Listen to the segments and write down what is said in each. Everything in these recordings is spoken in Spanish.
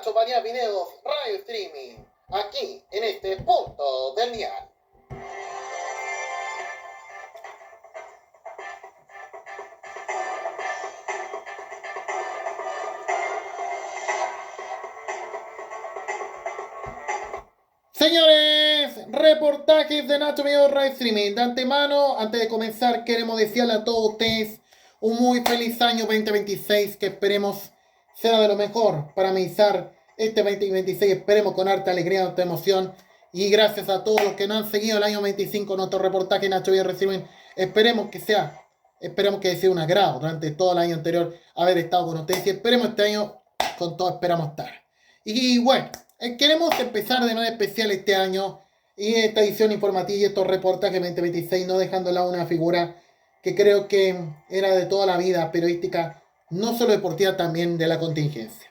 Nacho María Videos Radio Streaming, aquí en este punto del dial. Señores, reportajes de Nacho Videos Radio Streaming. De antemano, antes de comenzar, queremos desearle a todos ustedes un muy feliz año 2026, que esperemos sea de lo mejor para amenizar este 2026. Esperemos con harta alegría, harta emoción. Y gracias a todos los que nos han seguido el año 25 nuestro reportaje Nacho Videos Radio Streaming. Esperemos que sea un agrado durante todo el año anterior haber estado con ustedes. Y esperemos este año, con todo esperamos estar. Y bueno, queremos empezar de manera especial este año y esta edición informativa y estos reportajes 2026, no dejándola una figura que creo que era de toda la vida periodística, no solo deportiva, también de la contingencia.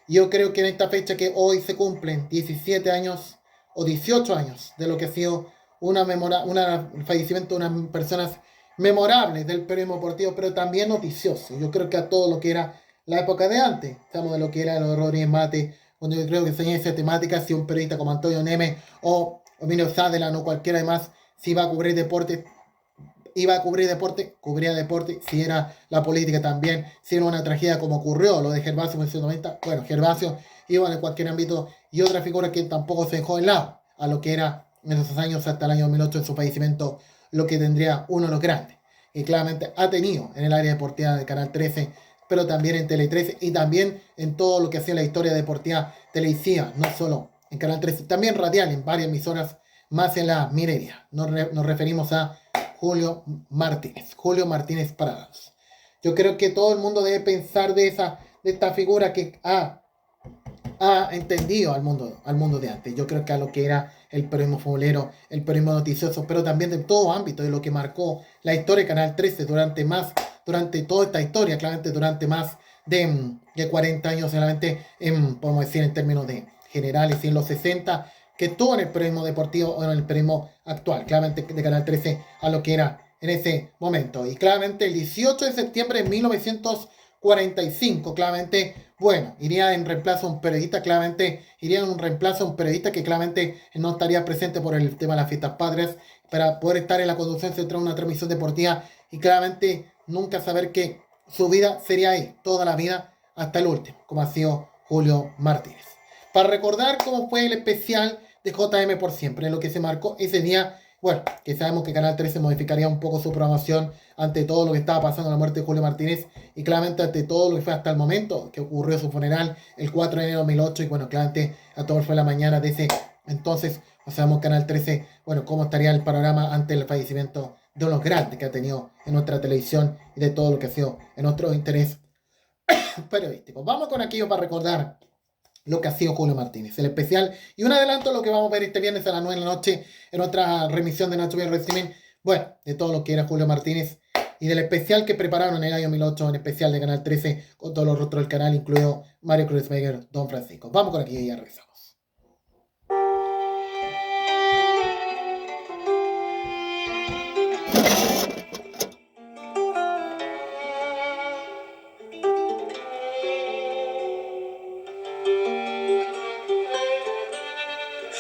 Yo creo que en esta fecha que hoy se cumplen 17 años o 18 años de lo que ha sido un fallecimiento de unas personas memorables del periodismo deportivo, pero también noticioso. Yo creo que a todo lo que era la época de antes, estamos de lo que era el Rodríguez Mate, cuando yo creo que en esa temática, si un periodista como Antonio Neme o Emilio Sutherland o cualquiera más, si iba a cubrir deporte, cubría deporte. Si era la política también, si era una tragedia como ocurrió lo de Gervasio en 1990, bueno, Gervasio iba en cualquier ámbito, y otra figura que tampoco se dejó de lado a lo que era en esos años hasta el año 2008 en su fallecimiento, lo que tendría uno de los grandes, que claramente ha tenido en el área deportiva de Canal 13, pero también en Tele 13 y también en todo lo que hacía la historia deportiva televisiva, no solo en Canal 13, también radial en varias emisoras más en la minería. Nos referimos a Julio Martínez Prados. Yo creo que todo el mundo debe pensar de esta figura que ha entendido al mundo de antes. Yo creo que a lo que era el periodismo futbolero, el periodismo noticioso, pero también de todo ámbito, de lo que marcó la historia de Canal 13 durante toda esta historia, claramente durante más de 40 años, solamente podemos decir en términos de generales, y en los 60, que estuvo en el periodismo deportivo o en el periodismo actual, claramente de Canal 13 a lo que era en ese momento. Y claramente el 18 de septiembre de 1945, claramente, bueno, iría en reemplazo a un periodista, que claramente no estaría presente por el tema de las fiestas patrias, para poder estar en la conducción central de una transmisión deportiva y claramente nunca saber que su vida sería ahí, toda la vida, hasta el último, como ha sido Julio Martínez. Para recordar cómo fue el especial de JM por siempre, en lo que se marcó ese día, bueno, que sabemos que Canal 13 modificaría un poco su programación ante todo lo que estaba pasando en la muerte de Julio Martínez y claramente ante todo lo que fue hasta el momento que ocurrió su funeral el 4 de enero de 2008 y bueno, claramente a todo fue la mañana de ese entonces, sabemos Canal 13, bueno, cómo estaría el panorama ante el fallecimiento de unos grandes que ha tenido en nuestra televisión y de todo lo que ha sido en nuestro interés periodístico. Vamos con aquello para recordar lo que ha sido Julio Martínez, el especial y un adelanto de lo que vamos a ver este viernes a las 9 de la noche en otra remisión de Nacho Videos Streaming, bueno, de todo lo que era Julio Martínez y del especial que prepararon en el año 2008, en especial de Canal 13, con todos los rostros del canal, incluido Mario Kreuzberger, Don Francisco. Vamos con aquí y ya regresamos.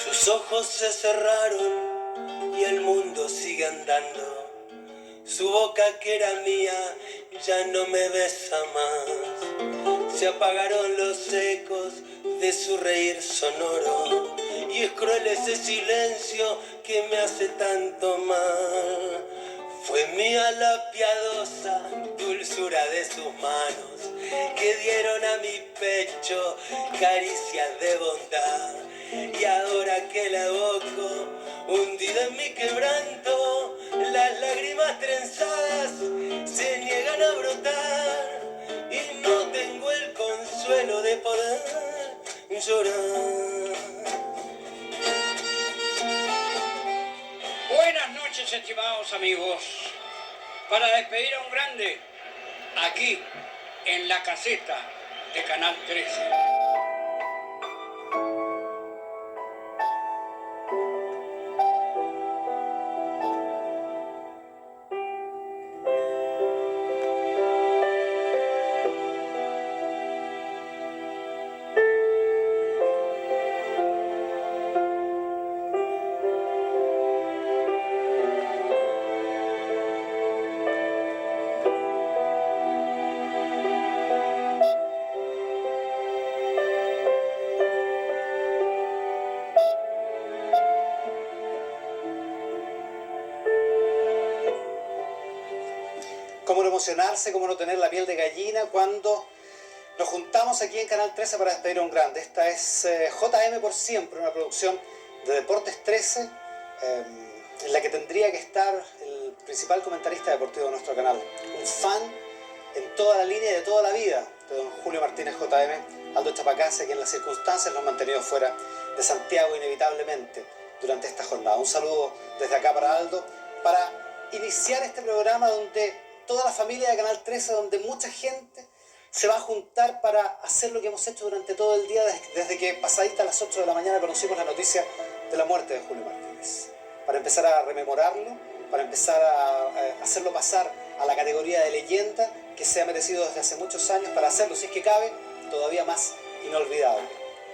Sus ojos se cerraron y el mundo sigue andando. Su boca que era mía ya no me besa más. Se apagaron los ecos de su reír sonoro y es cruel ese silencio que me hace tanto mal. Fue mía la piadosa dulzura de sus manos que dieron a mi pecho caricias de bondad. Y ahora que la evoco, hundido en mi quebranto, las lágrimas trenzadas se niegan a brotar y no tengo el consuelo de poder llorar. Buenas noches, estimados amigos. Para despedir a un grande, aquí en la caseta de Canal 13. emocionarse, cómo no tener la piel de gallina cuando nos juntamos aquí en Canal 13 para despedir a un grande. Esta es JM por siempre, una producción de Deportes 13, en la que tendría que estar el principal comentarista deportivo de nuestro canal. Un fan en toda la línea y de toda la vida de don Julio Martínez JM, Aldo Chapacase, que en las circunstancias nos ha mantenido fuera de Santiago inevitablemente durante esta jornada. Un saludo desde acá para Aldo, para iniciar este programa donde toda la familia de Canal 13, donde mucha gente se va a juntar para hacer lo que hemos hecho durante todo el día, desde que pasadita a las 8 de la mañana conocimos la noticia de la muerte de Julio Martínez. Para empezar a rememorarlo, para empezar a hacerlo pasar a la categoría de leyenda que se ha merecido desde hace muchos años, para hacerlo, si es que cabe, todavía más inolvidable.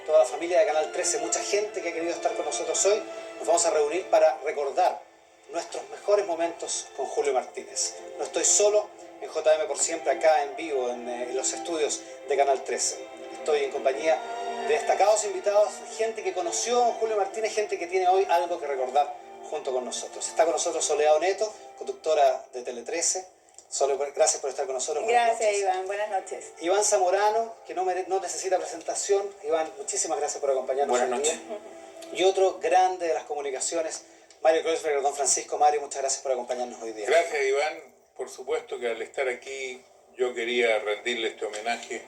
Toda la familia de Canal 13, mucha gente que ha querido estar con nosotros hoy, nos vamos a reunir para recordar nuestros mejores momentos con Julio Martínez. No estoy solo en JM por siempre, acá en vivo, en los estudios de Canal 13. Estoy en compañía de destacados invitados, gente que conoció a Julio Martínez, gente que tiene hoy algo que recordar junto con nosotros. Está con nosotros Soledad Oneto, conductora de Tele 13. Sole, gracias por estar con nosotros. Gracias, Iván. Buenas noches. Iván Zamorano, que no necesita presentación. Iván, muchísimas gracias por acompañarnos. Buenas noches. Y otro grande de las comunicaciones, Mario Kreuzberger, don Francisco. Mario, muchas gracias por acompañarnos hoy día. Gracias, Iván. Por supuesto que al estar aquí yo quería rendirle este homenaje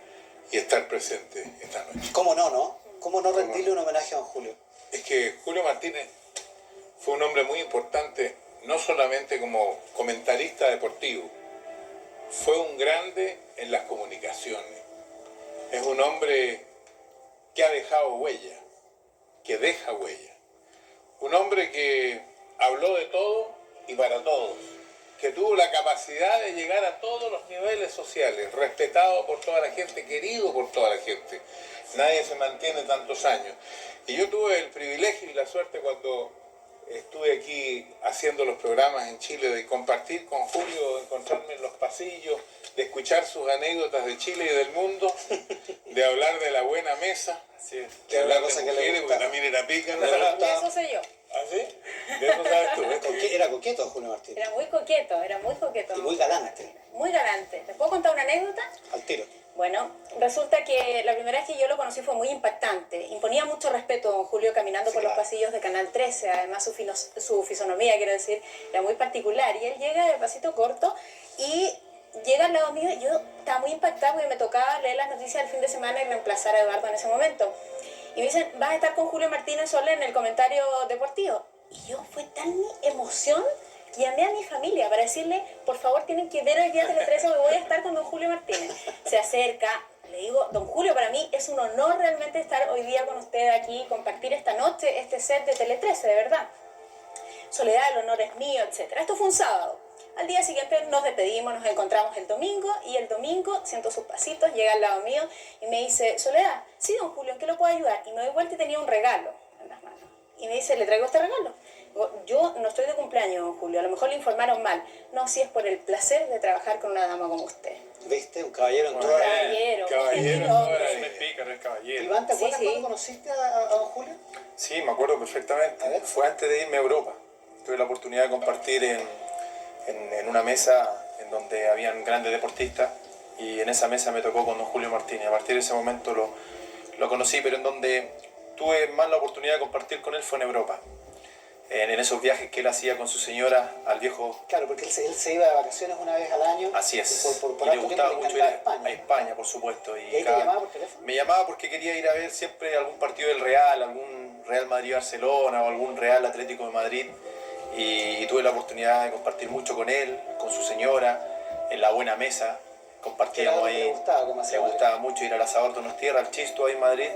y estar presente esta noche. ¿Cómo no, no? ¿Cómo no rendirle un homenaje a don Julio? Es que Julio Martínez fue un hombre muy importante, no solamente como comentarista deportivo, fue un grande en las comunicaciones. Es un hombre que ha dejado huella, que deja huella. Un hombre que habló de todo y para todos, que tuvo la capacidad de llegar a todos los niveles sociales, respetado por toda la gente, querido por toda la gente. Nadie se mantiene tantos años. Y yo tuve el privilegio y la suerte cuando estuve aquí haciendo los programas en Chile de compartir con Julio, de encontrarme en los pasillos, de escuchar sus anécdotas de Chile y del mundo, de hablar de la buena mesa, de hablar de mujeres, porque también era pícaro. Y eso sé yo. ¿Ah, sí? De eso sabes tú. Era coqueto Julio Martínez. Era muy coqueto. Y muy galante. Muy galante. ¿Les puedo contar una anécdota? Al tiro. Bueno, resulta que la primera vez que yo lo conocí fue muy impactante. Imponía mucho respeto a don Julio caminando por los pasillos de Canal 13. Además, su fisonomía, quiero decir, era muy particular. Y él llega de pasito corto y llega al lado mío y yo estaba muy impactada porque me tocaba leer las noticias del fin de semana y reemplazar a Eduardo en ese momento. Y me dicen, vas a estar con Julio Martínez Soler en el comentario deportivo. Y yo, fue tal mi emoción, llamé a mi familia para decirle, por favor, tienen que ver hoy día Tele 13 porque voy a estar con don Julio Martínez. Se acerca, le digo, don Julio, para mí es un honor realmente estar hoy día con usted aquí, compartir esta noche este set de Tele 13, de verdad. Soledad, el honor es mío, etc. Esto fue un sábado. Al día siguiente nos despedimos, nos encontramos el domingo y el domingo siento sus pasitos, llega al lado mío y me dice, Soledad, sí, don Julio, ¿en qué lo puedo ayudar? Y me doy vuelta y tenía un regalo en las manos. Y me dice, ¿le traigo este regalo? Digo, yo no estoy de cumpleaños, don Julio, a lo mejor le informaron mal. No, sí es por el placer de trabajar con una dama como usted. ¿Viste? Un caballero en toda la... Caballero, Caballero, hombre. es pícaro, es caballero. Iván, ¿te acuerdas Sí, sí. cuando conociste a don Julio? Sí, me acuerdo perfectamente. A ver. Fue antes de irme a Europa. Tuve la oportunidad de compartir en una mesa en donde habían grandes deportistas y en esa mesa me tocó con don Julio Martínez. A partir de ese momento lo conocí, pero en donde tuve más la oportunidad de compartir con él fue en Europa. En esos viajes que él hacía con su señora al viejo... Claro, porque él se iba de vacaciones una vez al año. Así es. Por y le harto gustaba tiempo mucho le ir encantaba a España, por supuesto. ¿Y ahí te llamaba por teléfono? Me llamaba porque quería ir a ver siempre algún partido del Real, algún Real Madrid-Barcelona o algún Real Atlético de Madrid. Y tuve la oportunidad de compartir mucho con él, con su señora, en la buena mesa. Compartíamos ahí. Le gustaba mucho ir al asador Donostierra, al Chisto ahí en Madrid.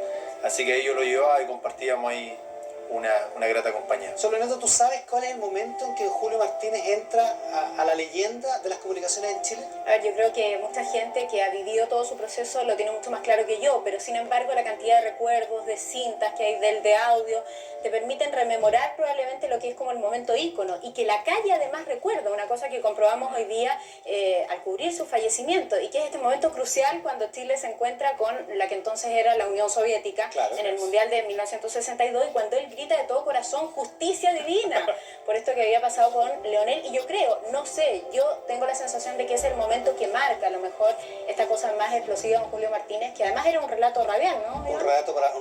Así que ahí yo lo llevaba y compartíamos ahí una grata compañía. Solo Neto, ¿tú sabes cuál es el momento en que Julio Martínez entra a la leyenda de las comunicaciones en Chile? A ver, yo creo que mucha gente que ha vivido todo su proceso lo tiene mucho más claro que yo, pero sin embargo la cantidad de recuerdos, de cintas que hay del de audio, te permiten rememorar probablemente lo que es como el momento ícono y que la calle además recuerda, una cosa que comprobamos hoy día al cubrir su fallecimiento y que es este momento crucial cuando Chile se encuentra con la que entonces era la Unión Soviética, claro, en el Mundial de 1962 y cuando él grita grita de todo corazón justicia divina por esto que había pasado con Leonel. Y yo creo, no sé, yo tengo la sensación de que es el momento que marca a lo mejor esta cosa más explosiva con Julio Martínez, que además era un relato radial, ¿no? Un relato para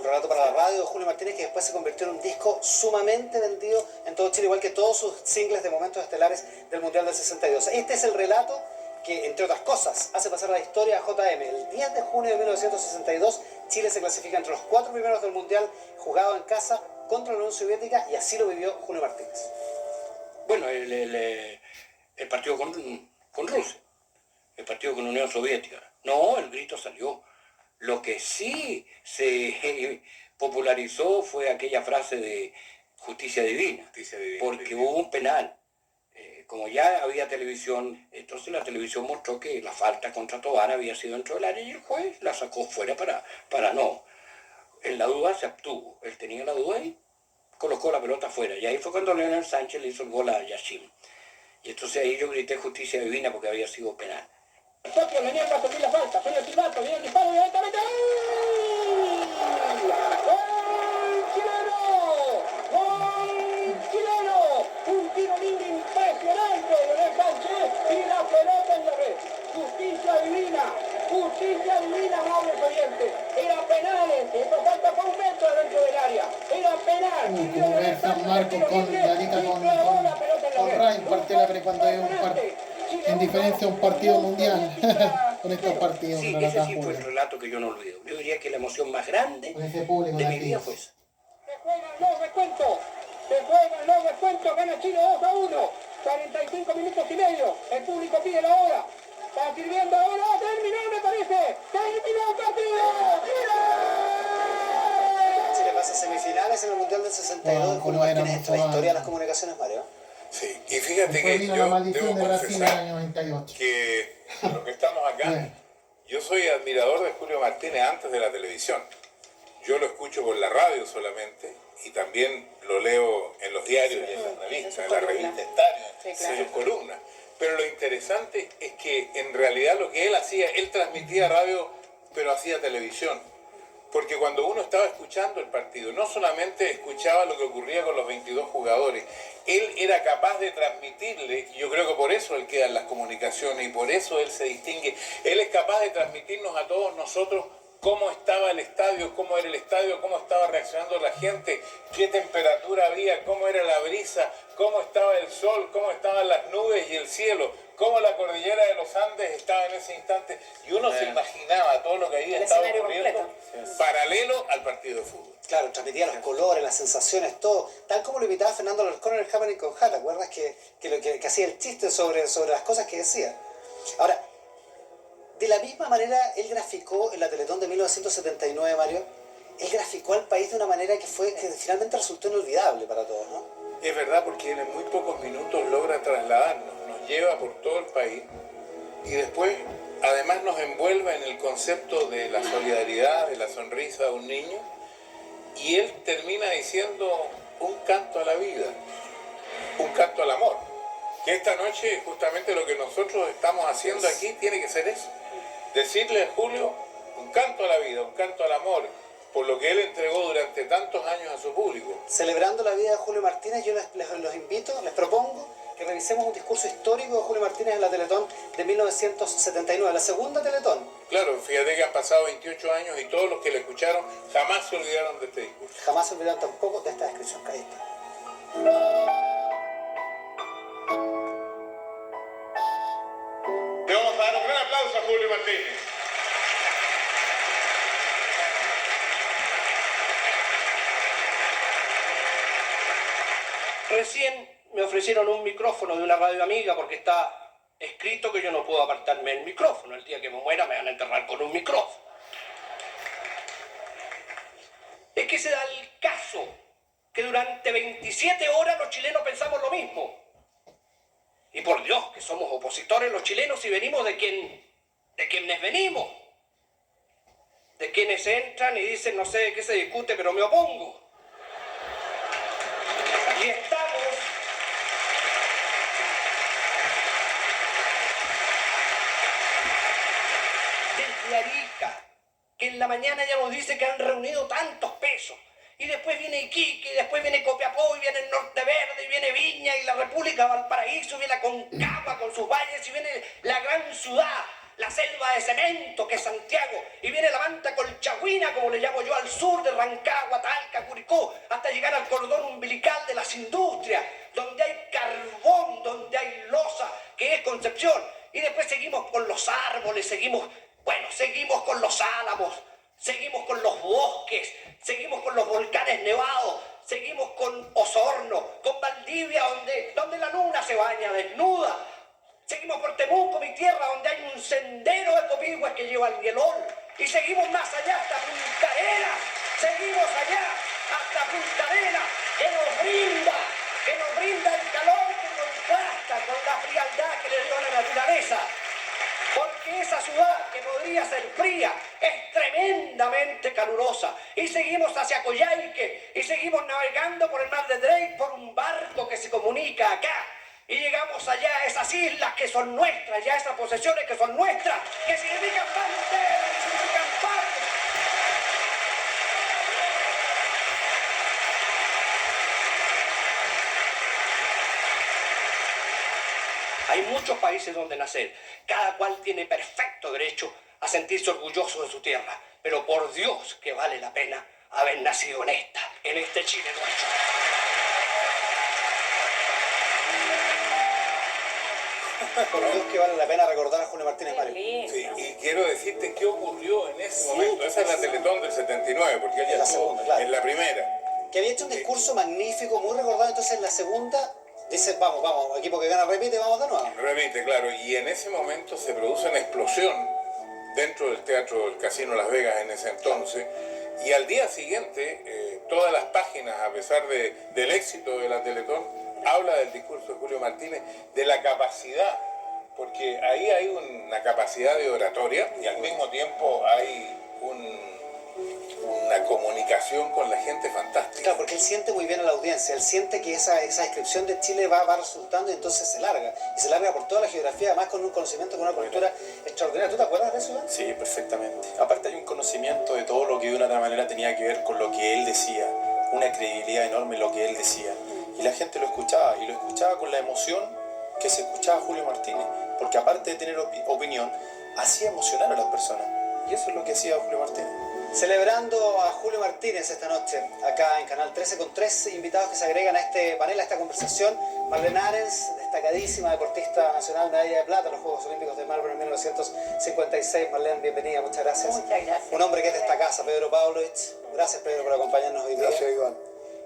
la radio de Julio Martínez, que después se convirtió en un disco sumamente vendido en todo Chile, igual que todos sus singles de momentos estelares del Mundial del 62. Este es el relato que, entre otras cosas, hace pasar a la historia a JM. El 10 de junio de 1962, Chile se clasifica entre los 4 primeros del Mundial, jugado en casa contra la Unión Soviética, y así lo vivió Julio Martínez. Bueno, el partido con Rusia, el partido con la Unión Soviética. No, el grito salió. Lo que sí se popularizó fue aquella frase de justicia divina, porque hubo un penal. Como ya había televisión, entonces la televisión mostró que la falta contra Tobar había sido dentro del área y el juez la sacó fuera para no. En la duda se abstuvo. Él tenía la duda y colocó la pelota fuera. Y ahí fue cuando Leonel Sánchez le hizo el gol a Yashim. Y entonces ahí yo grité justicia divina porque había sido penal. Tokio venía a subir la falta, viene el silbato, viene el disparo directamente. ¡Gol chileno! ¡Gol chileno! Un tiro libre impresionante de Leonel Sánchez y la pelota en la red. Justicia divina, amables oyentes. Era penales, esta falta fue un metro dentro del área. Era penal. Como ver San Marcos con Gatica con Ryan, parte la cuando hay en diferencia un partido mundial con estos partidos. Sí, ese sí fue el relato que yo no olvido. Yo diría que la emoción más grande de mi vida fue esa. Se juegan los descuentos, gana Chile 2-1, 45 minutos y medio, el público pide la hora, está sirviendo ahora, terminó me parece, terminó el partido, Chile pasa a semifinales en el Mundial del 62, Julio Martínez entra a la historia de las comunicaciones, Mario. Sí, y fíjate Después que vino yo la maldición debo de Brasil en el confesar año 98. que los que estamos acá, yo soy admirador de Julio Martínez antes de la televisión. Yo lo escucho por la radio solamente y también lo leo en los diarios y en las revistas, en la revista Estadio, en sus columnas. Pero lo interesante es que en realidad lo que él hacía, él transmitía radio, pero hacía televisión. Porque cuando uno estaba escuchando el partido, no solamente escuchaba lo que ocurría con los 22 jugadores, él era capaz de transmitirle, y yo creo que por eso él queda en las comunicaciones y por eso él se distingue, él es capaz de transmitirnos a todos nosotros cómo estaba el estadio, cómo era el estadio, cómo estaba reaccionando la gente, qué temperatura había, cómo era la brisa, cómo estaba el sol, cómo estaban las nubes y el cielo, cómo la cordillera de los Andes estaba en ese instante, y uno se imaginaba todo lo que había estado ocurriendo paralelo al partido de fútbol. Claro, transmitía los colores, las sensaciones, todo, tal como lo imitaba Fernando Alarcón en el Happening con Jata. ¿Te acuerdas que hacía el chiste sobre las cosas que decía? Ahora, de la misma manera, él graficó en la Teletón de 1979, Mario, él graficó al país de una manera que finalmente resultó inolvidable para todos, ¿no? Es verdad, porque él en muy pocos minutos logra trasladarnos, nos lleva por todo el país y después además nos envuelve en el concepto de la solidaridad, de la sonrisa de un niño, y él termina diciendo un canto a la vida, un canto al amor. Que esta noche justamente lo que nosotros estamos haciendo aquí tiene que ser eso. Decirle a Julio un canto a la vida, un canto al amor, por lo que él entregó durante tantos años a su público. Celebrando la vida de Julio Martínez, yo los invito, les propongo que revisemos un discurso histórico de Julio Martínez en la Teletón de 1979, la segunda Teletón. Claro, fíjate que han pasado 28 años y todos los que le escucharon jamás se olvidaron de este discurso. Jamás se olvidaron tampoco de esta descripción que ahí está. Le vamos a dar un gran aplauso a Julio Martínez. Recién me ofrecieron un micrófono de una radio amiga porque está escrito que yo no puedo apartarme del micrófono. El día que me muera me van a enterrar con un micrófono. Es que se da el caso que durante 27 horas los chilenos pensamos lo mismo. Y por Dios, que somos opositores los chilenos y venimos de quienes venimos. De quienes entran y dicen no sé de qué se discute, pero me opongo. Y estamos desde Arica, que en la mañana ya nos dice que han reunido tantos pesos, y después viene Iquique, y después viene Copiapó, y viene el Norte Verde, y viene Viña, y la República Valparaíso, y viene Aconcagua con sus valles, y viene la gran ciudad, la selva de cemento que es Santiago, y viene la manta colchagüina, como le llamo yo, al sur de Rancagua, Talca, Curicó, hasta llegar al cordón umbilical de las industrias, donde hay carbón, donde hay loza, que es Concepción, y después seguimos con los árboles, seguimos con los álamos, seguimos con los bosques, seguimos con los volcanes nevados, seguimos con Osorno, con Valdivia, donde la luna se baña desnuda. Seguimos por Temuco, mi tierra, donde hay un sendero de copihue que lleva al Guelol. Y seguimos más allá hasta Punta Arenas. Seguimos allá hasta Punta Arenas, que nos brinda el calor que contrasta con la frialdad que le dio la naturaleza. Porque esa ciudad, que podría ser fría, es tremendamente calurosa. Y seguimos hacia Coyhaique, y seguimos navegando por el mar de Drake por un barco que se comunica acá. Y llegamos allá a esas islas que son nuestras, ya esas posesiones que son nuestras, que significan frontera, que significan patria. Hay muchos países donde nacer, cada cual tiene perfecto derecho a sentirse orgulloso de su tierra, pero por Dios que vale la pena haber nacido en este Chile nuestro. Por Dios que vale la pena recordar a Julio Martínez Mario. Sí, y quiero decirte qué ocurrió en ese momento. Esa es la Teletón del 79, porque él ya La estuvo segunda, claro. en la primera. Que había hecho un discurso magnífico, muy recordado, entonces en la segunda dice, vamos, equipo que gana repite, vamos de nuevo. Repite, claro, y en ese momento se produce una explosión dentro del teatro del Casino Las Vegas en ese entonces, y al día siguiente todas las páginas, a pesar del éxito de la Teletón, habla del discurso de Julio Martínez, de la capacidad, porque ahí hay una capacidad de oratoria y al mismo tiempo hay una comunicación con la gente fantástica. Claro, porque él siente muy bien a la audiencia, él siente que esa descripción de Chile va resultando y entonces se larga. Y se larga por toda la geografía, además con un conocimiento, con una cultura extraordinaria. ¿Tú te acuerdas de eso, Iván? Sí, perfectamente. Aparte hay un conocimiento de todo lo que de una otra manera tenía que ver con lo que él decía, una credibilidad enorme en lo que él decía. Y la gente lo escuchaba, y lo escuchaba con la emoción que se escuchaba a Julio Martínez, porque aparte de tener opinión, hacía emocionar a las personas. Y eso es lo que hacía Julio Martínez. Celebrando a Julio Martínez esta noche, acá en Canal 13, con 3 invitados que se agregan a este panel, a esta conversación. Marlene Arens, destacadísima deportista nacional, medalla de plata en los Juegos Olímpicos de Melbourne en 1956. Marlene, bienvenida, muchas gracias. Muchas gracias. Un hombre que es de esta casa, Pedro Pavlovich. Gracias, Pedro, por acompañarnos hoy día. Gracias, Iván.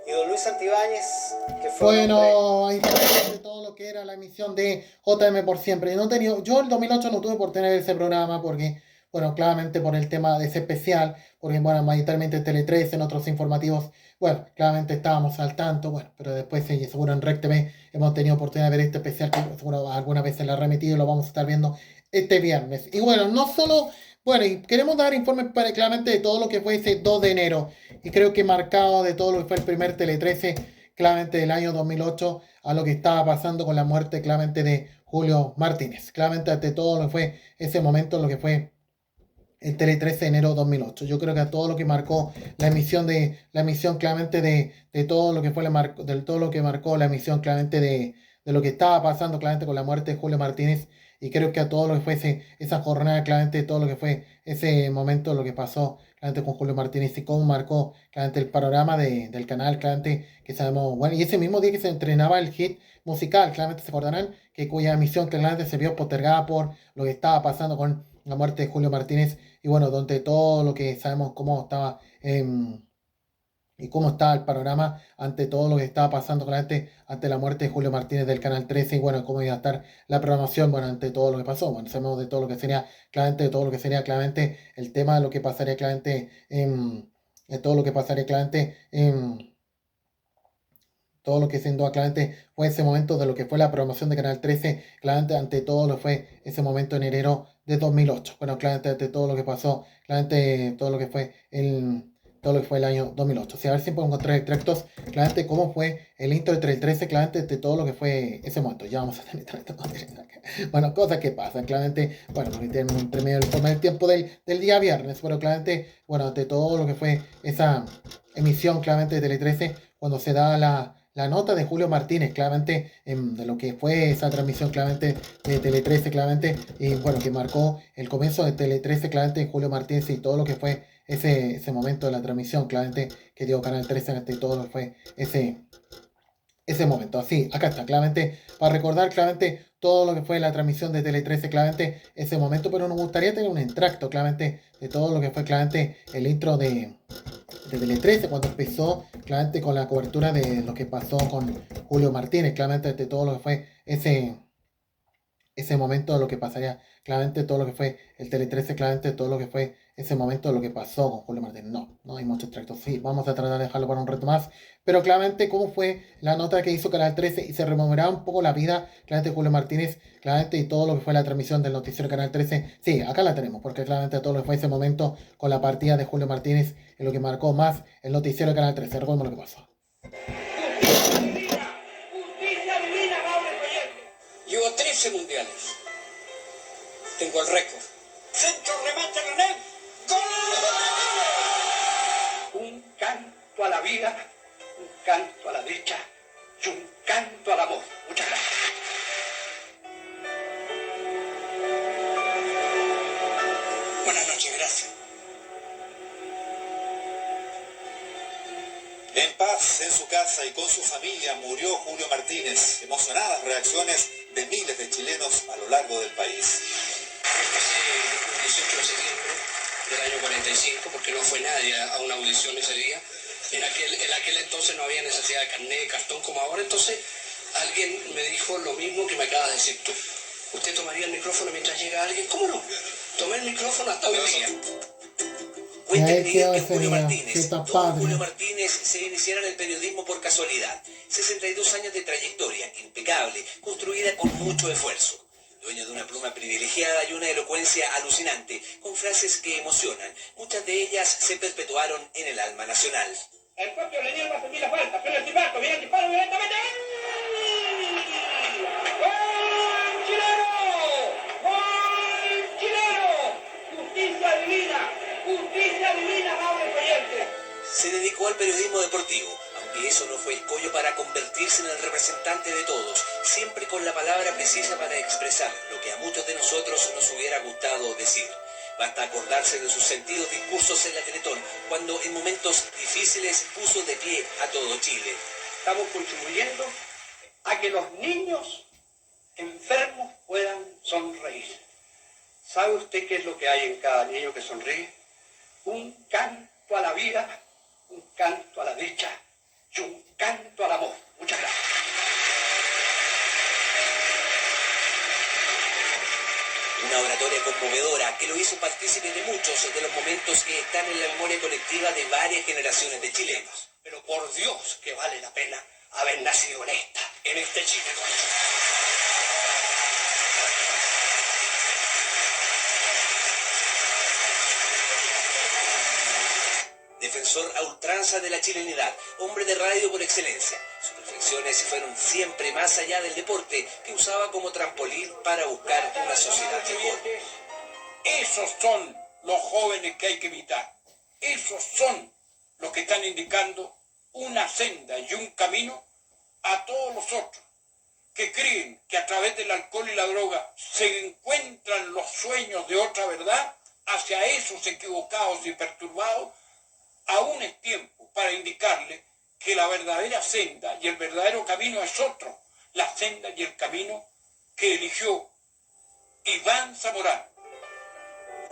Y don Luis Santibáñez, que fue un hombre... Bueno, ahí está de todo lo que era la emisión de JM por siempre. Yo el 2008 no tuve por tener ese programa porque, bueno, claramente por el tema de ese especial, porque, bueno, mayoritatemente Tele 13, en otros informativos, bueno, claramente estábamos al tanto, bueno, pero después seguro en Rec TV hemos tenido oportunidad de ver este especial que seguro alguna vez se la ha remitido y lo vamos a estar viendo este viernes. Y bueno, no solo... Bueno, y queremos dar informes claramente de todo lo que fue ese 2 de enero. Y creo que marcado de todo lo que fue el primer Tele 13, claramente del año 2008, a lo que estaba pasando con la muerte claramente de Julio Martínez. Claramente ante todo lo que fue ese momento, lo que fue el Tele 13 de enero 2008. Yo creo que a todo lo que marcó la emisión claramente de todo lo que fue de todo lo que marcó la emisión claramente de lo que estaba pasando claramente con la muerte de Julio Martínez. Y creo que a todo lo que fue esa jornada, claramente todo lo que fue ese momento, lo que pasó claramente con Julio Martínez y cómo marcó claramente el panorama del canal, claramente que sabemos, bueno, y ese mismo día que se entrenaba el hit musical, claramente se acordarán que cuya emisión claramente se vio postergada por lo que estaba pasando con la muerte de Julio Martínez, y bueno, donde todo lo que sabemos cómo estaba y cómo está el panorama ante todo lo que estaba pasando claramente ante la muerte de Julio Martínez del Canal 13, y bueno, cómo iba a estar la programación, bueno, ante todo lo que pasó. Bueno, sabemos de todo lo que sería claramente el tema de lo que pasaría claramente todo lo que sin duda claramente fue ese momento de lo que fue la programación de Canal 13, claramente ante todo lo fue ese momento en enero de 2008. Bueno, claramente ante todo lo que pasó, claramente todo lo que fue todo lo que fue el año 2008. O sea, a ver si puedo encontrar extractos claramente cómo fue el intro de Tele 13, claramente de todo lo que fue ese momento. Ya vamos a tener bueno, cosas que pasan, claramente, bueno, porque tienen un tremendo informe del tiempo del día viernes, pero claramente, bueno, de todo lo que fue esa emisión claramente de Tele 13, cuando se da la nota de Julio Martínez, claramente, de lo que fue esa transmisión, claramente, de Tele 13, claramente, y bueno, que marcó el comienzo de Tele 13, claramente, Julio Martínez y todo lo que fue ese momento de la transmisión, claramente, que dio Canal 13, ante todo lo que fue ese momento. Así, acá está, claramente, para recordar claramente todo lo que fue la transmisión de Tele 13, claramente, ese momento, pero nos gustaría tener un extracto, claramente, de todo lo que fue, claramente, el intro de Tele 13, cuando empezó, claramente, con la cobertura de lo que pasó con Julio Martínez, claramente, de todo lo que fue ese momento de lo que pasaría, claramente todo lo que fue el Tele 13, claramente todo lo que fue ese momento de lo que pasó con Julio Martínez. No hay muchos extractos. Sí, vamos a tratar de dejarlo para un reto más, pero claramente cómo fue la nota que hizo Canal 13 y se rememoraba un poco la vida, claramente, de Julio Martínez, claramente, y todo lo que fue la transmisión del noticiero Canal 13. Sí, acá la tenemos, porque claramente todo lo que fue ese momento con la partida de Julio Martínez es lo que marcó más el noticiero de Canal 13. Recordemos lo que pasó. Justicia divina, Gabriel Proyecto. Llevo 13 mundiales. Tengo el récord. Centro remate René. ¡Gol! Un canto a la vida, un canto a la dicha y un canto al amor. Muchas gracias. Buenas noches, gracias. En paz, en su casa y con su familia murió Julio Martínez. Emocionadas reacciones de miles de chilenos a lo largo del país. Empecé el 18 de septiembre del año 45 porque no fue nadie a una audición ese día. En aquel entonces no había necesidad de carnet, de cartón como ahora. Entonces alguien me dijo lo mismo que me acabas de decir tú. ¿Usted tomaría el micrófono mientras llega alguien? ¿Cómo no? Tomé el micrófono hasta hoy día. Cuenta el video que ese Julio día, Martínez, que está don padre. Julio Martínez, se iniciara en el periodismo por casualidad. 62 años de trayectoria, impecable, construida con mucho esfuerzo. Dueño de una pluma privilegiada y una elocuencia alucinante, con frases que emocionan. Muchas de ellas se perpetuaron en el alma nacional. El propio Lenín va a servir la falta. Pero el silbato, viene el disparo directamente. ¡Gol chileno! ¡Gol chileno! Justicia divina, Gabriel Proyecto. Se dedicó al periodismo deportivo, aunque eso no fue escollo para convertirse en el representante de todos, siempre con la palabra precisa para expresar lo que a muchos de nosotros nos hubiera gustado decir. Basta acordarse de sus sentidos discursos en la Teletón, cuando en momentos difíciles puso de pie a todo Chile. Estamos contribuyendo a que los niños enfermos puedan sonreír. ¿Sabe usted qué es lo que hay en cada niño que sonríe? Un canto a la vida, un canto a la dicha y un canto al amor. Muchas gracias. Una oratoria conmovedora que lo hizo partícipe de muchos de los momentos que están en la memoria colectiva de varias generaciones de chilenos. Pero por Dios que vale la pena haber nacido en este Chile. Defensor a ultranza de la chilenidad, hombre de radio por excelencia. Sus reflexiones fueron siempre más allá del deporte, que usaba como trampolín para buscar una sociedad mejor. Esos son los jóvenes que hay que imitar. Esos son los que están indicando una senda y un camino a todos los otros que creen que a través del alcohol y la droga se encuentran los sueños de otra verdad. Hacia esos equivocados y perturbados aún es tiempo para indicarle que la verdadera senda y el verdadero camino es otro, la senda y el camino que eligió Iván Zamorano.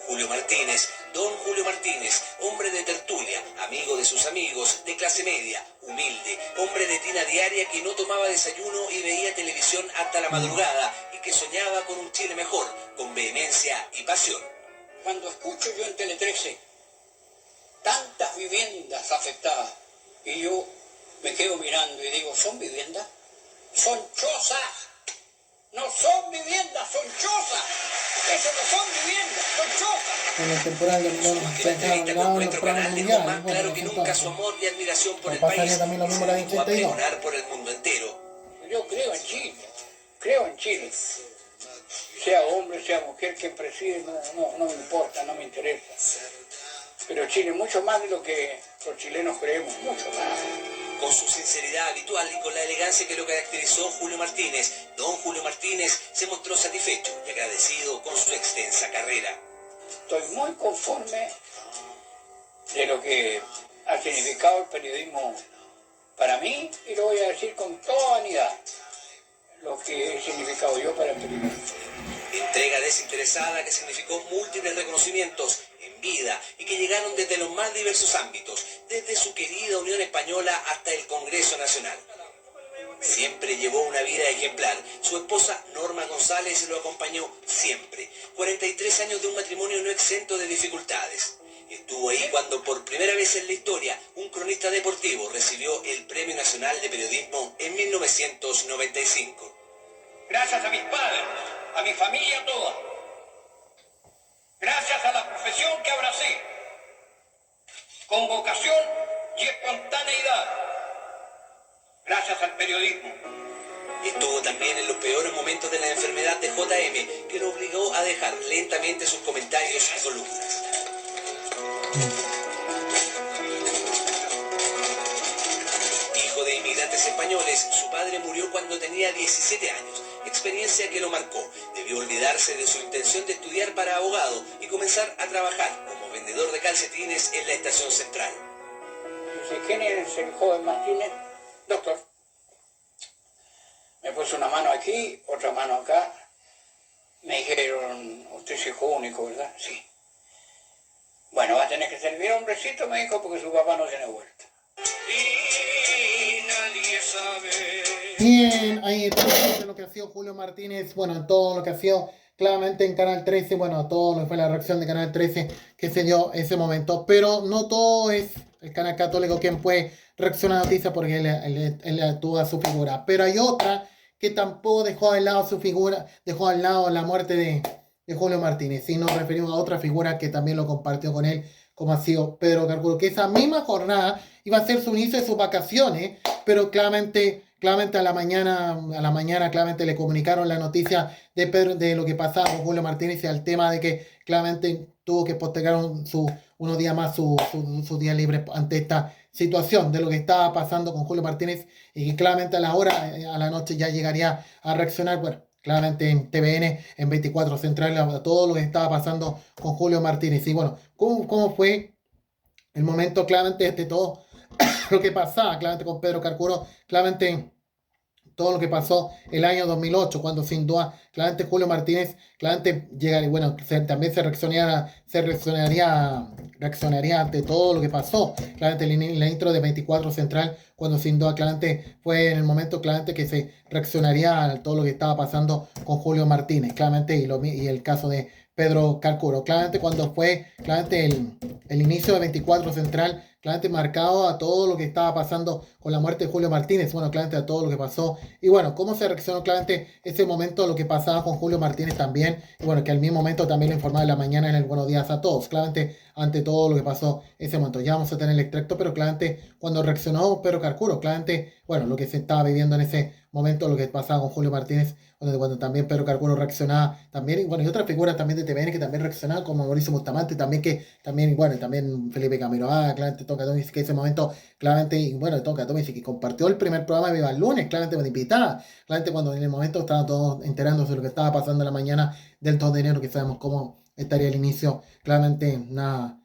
Julio Martínez, don Julio Martínez, hombre de tertulia, amigo de sus amigos, de clase media, humilde, hombre de tina diaria que no tomaba desayuno y veía televisión hasta la madrugada y que soñaba con un Chile mejor, con vehemencia y pasión. Cuando escucho yo en Tele 13 tantas viviendas afectadas y yo me quedo mirando y digo, ¿son viviendas? Son chozas. No son viviendas, son chozas. Eso no son viviendas, son chozas. en el temporal del mundo, Última entrevista con nuestro canal dejó más claro que nunca su amor y admiración por el país. También los números de Se dedicó a 82. pregonar por el mundo entero. Yo creo en Chile. Sea hombre, sea mujer, quien preside, no me importa, no me interesa. Pero Chile mucho más de lo que los chilenos creemos, mucho más. Con su sinceridad habitual y con la elegancia que lo caracterizó Julio Martínez, don Julio Martínez se mostró satisfecho y agradecido con su extensa carrera. Estoy muy conforme de lo que ha significado el periodismo para mí, y lo voy a decir con toda vanidad, lo que he significado yo para el periodismo. Entrega desinteresada que significó múltiples reconocimientos en vida y que llegaron desde los más diversos ámbitos, desde su querida Unión Española hasta el Congreso Nacional. Siempre llevó una vida ejemplar. Su esposa Norma González lo acompañó siempre. 43 años de un matrimonio no exento de dificultades. Estuvo ahí cuando por primera vez en la historia un cronista deportivo recibió el Premio Nacional de Periodismo en 1995. Gracias a mis padres, a mi familia toda. Gracias a la profesión que abracé, con vocación y espontaneidad. Gracias al periodismo. Estuvo también en los peores momentos de la enfermedad de JM, que lo obligó a dejar lentamente sus comentarios y columnas. Hijo de inmigrantes españoles, su padre murió cuando tenía 17 años, experiencia que lo marcó. Debió olvidarse de su intención de estudiar para abogado y comenzar a trabajar como vendedor de calcetines en la estación central. Dice, ¿quién es el joven Martínez? Doctor. Me puso una mano aquí, otra mano acá. Me dijeron, usted es hijo único, ¿verdad? Sí. Bueno, va a tener que servir a hombrecito, me dijo, porque su papá no tiene vuelta. Y nadie sabe. Bien, ahí está lo que ha sido Julio Martínez, bueno, todo lo que ha sido claramente en Canal 13, bueno, todo lo que fue la reacción de Canal 13 que se dio ese momento, pero no todo es el canal católico quien puede reaccionar a noticias porque él actúa a su figura, pero hay otra que tampoco dejó de lado su figura, dejó al lado la muerte de Julio Martínez, y nos referimos a otra figura que también lo compartió con él, como ha sido Pedro Carcuro, que esa misma jornada iba a ser su inicio de sus vacaciones, pero claramente a la mañana claramente le comunicaron la noticia de lo que pasaba con Julio Martínez y al tema de que claramente tuvo que postergar unos días más su día libre ante esta situación de lo que estaba pasando con Julio Martínez, y que claramente a la noche ya llegaría a reaccionar, bueno, claramente en TVN, en 24 Central, a todo lo que estaba pasando con Julio Martínez. Y bueno, ¿cómo fue el momento claramente de todo lo que pasaba claramente con Pedro Carcuro, claramente todo lo que pasó el año 2008, cuando sin duda claramente Julio Martínez claramente llegaría, bueno, también se reaccionaría ante todo lo que pasó, claramente la intro de 24 Central, cuando sin duda claramente fue en el momento claramente que se reaccionaría a todo lo que estaba pasando con Julio Martínez, claramente, y el caso de Pedro Carcuro, claramente cuando fue claramente el inicio de 24 Central, claramente marcado a todo lo que estaba pasando con la muerte de Julio Martínez, bueno, claramente a todo lo que pasó, y bueno, cómo se reaccionó claramente ese momento, lo que pasaba con Julio Martínez también, y bueno, que al mismo momento también lo informaba en la mañana en el Buenos Días a Todos, claramente ante todo lo que pasó ese momento. Ya vamos a tener el extracto, pero claramente cuando reaccionó Pedro Carcuro, claramente, bueno, lo que se estaba viviendo en ese momento, lo que pasaba con Julio Martínez, cuando también Pedro Carcuro reaccionaba también, y bueno, y otras figuras también de TVN que también reaccionaban, como Mauricio Bustamante, también también Felipe Camiroaga, claramente Toca Tomis, que ese momento, claramente, y bueno, Toca Tomis, que compartió el primer programa de Viva el Lunes, claramente con invitada, claramente cuando en el momento estaban todos enterándose de lo que estaba pasando en la mañana del 2 de enero, que sabemos cómo estaría el inicio, claramente nada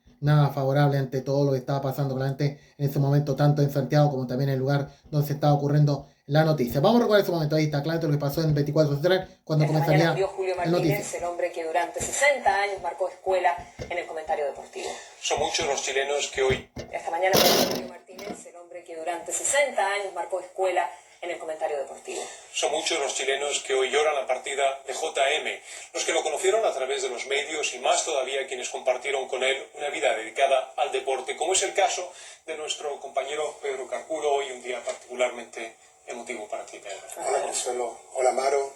favorable ante todo lo que estaba pasando claramente en ese momento, tanto en Santiago como también en el lugar donde se estaba ocurriendo la noticia. Vamos a recordar ese momento, ahí está claramente lo que pasó en 24 Central, cuando comenzaría Julio Martínez, el hombre que durante 60 años marcó escuela en el comentario deportivo. Son muchos los chilenos que hoy... Esta mañana murió Julio Martínez, el hombre que durante 60 años marcó escuela en el comentario deportivo. Son muchos los chilenos que hoy lloran la partida de JM, los que lo conocieron a través de los medios y más todavía quienes compartieron con él una vida dedicada al deporte, como es el caso de nuestro compañero Pedro Carcuro, hoy un día particularmente emotivo para ti, Pedro. Hola Consuelo, hola Maro.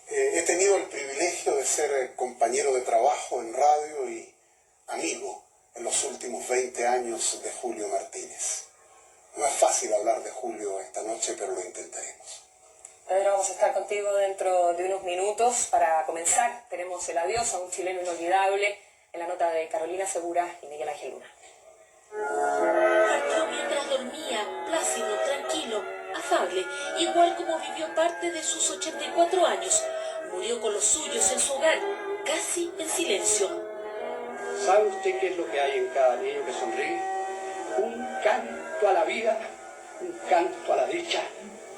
He tenido el privilegio de ser compañero de trabajo en radio y amigo en los últimos 20 años de Julio Martínez. No es fácil hablar de Julio esta noche, pero lo intentaremos. Pedro, vamos a estar contigo dentro de unos minutos. Para comenzar, tenemos el adiós a un chileno inolvidable en la nota de Carolina Segura y Miguel Ángel Luna. Partió mientras dormía, plácido, tranquilo, afable, igual como vivió parte de sus 84 años. Murió con los suyos en su hogar, casi en silencio. ¿Sabe usted qué es lo que hay en cada niño que sonríe? Un canto a la vida, un canto a la dicha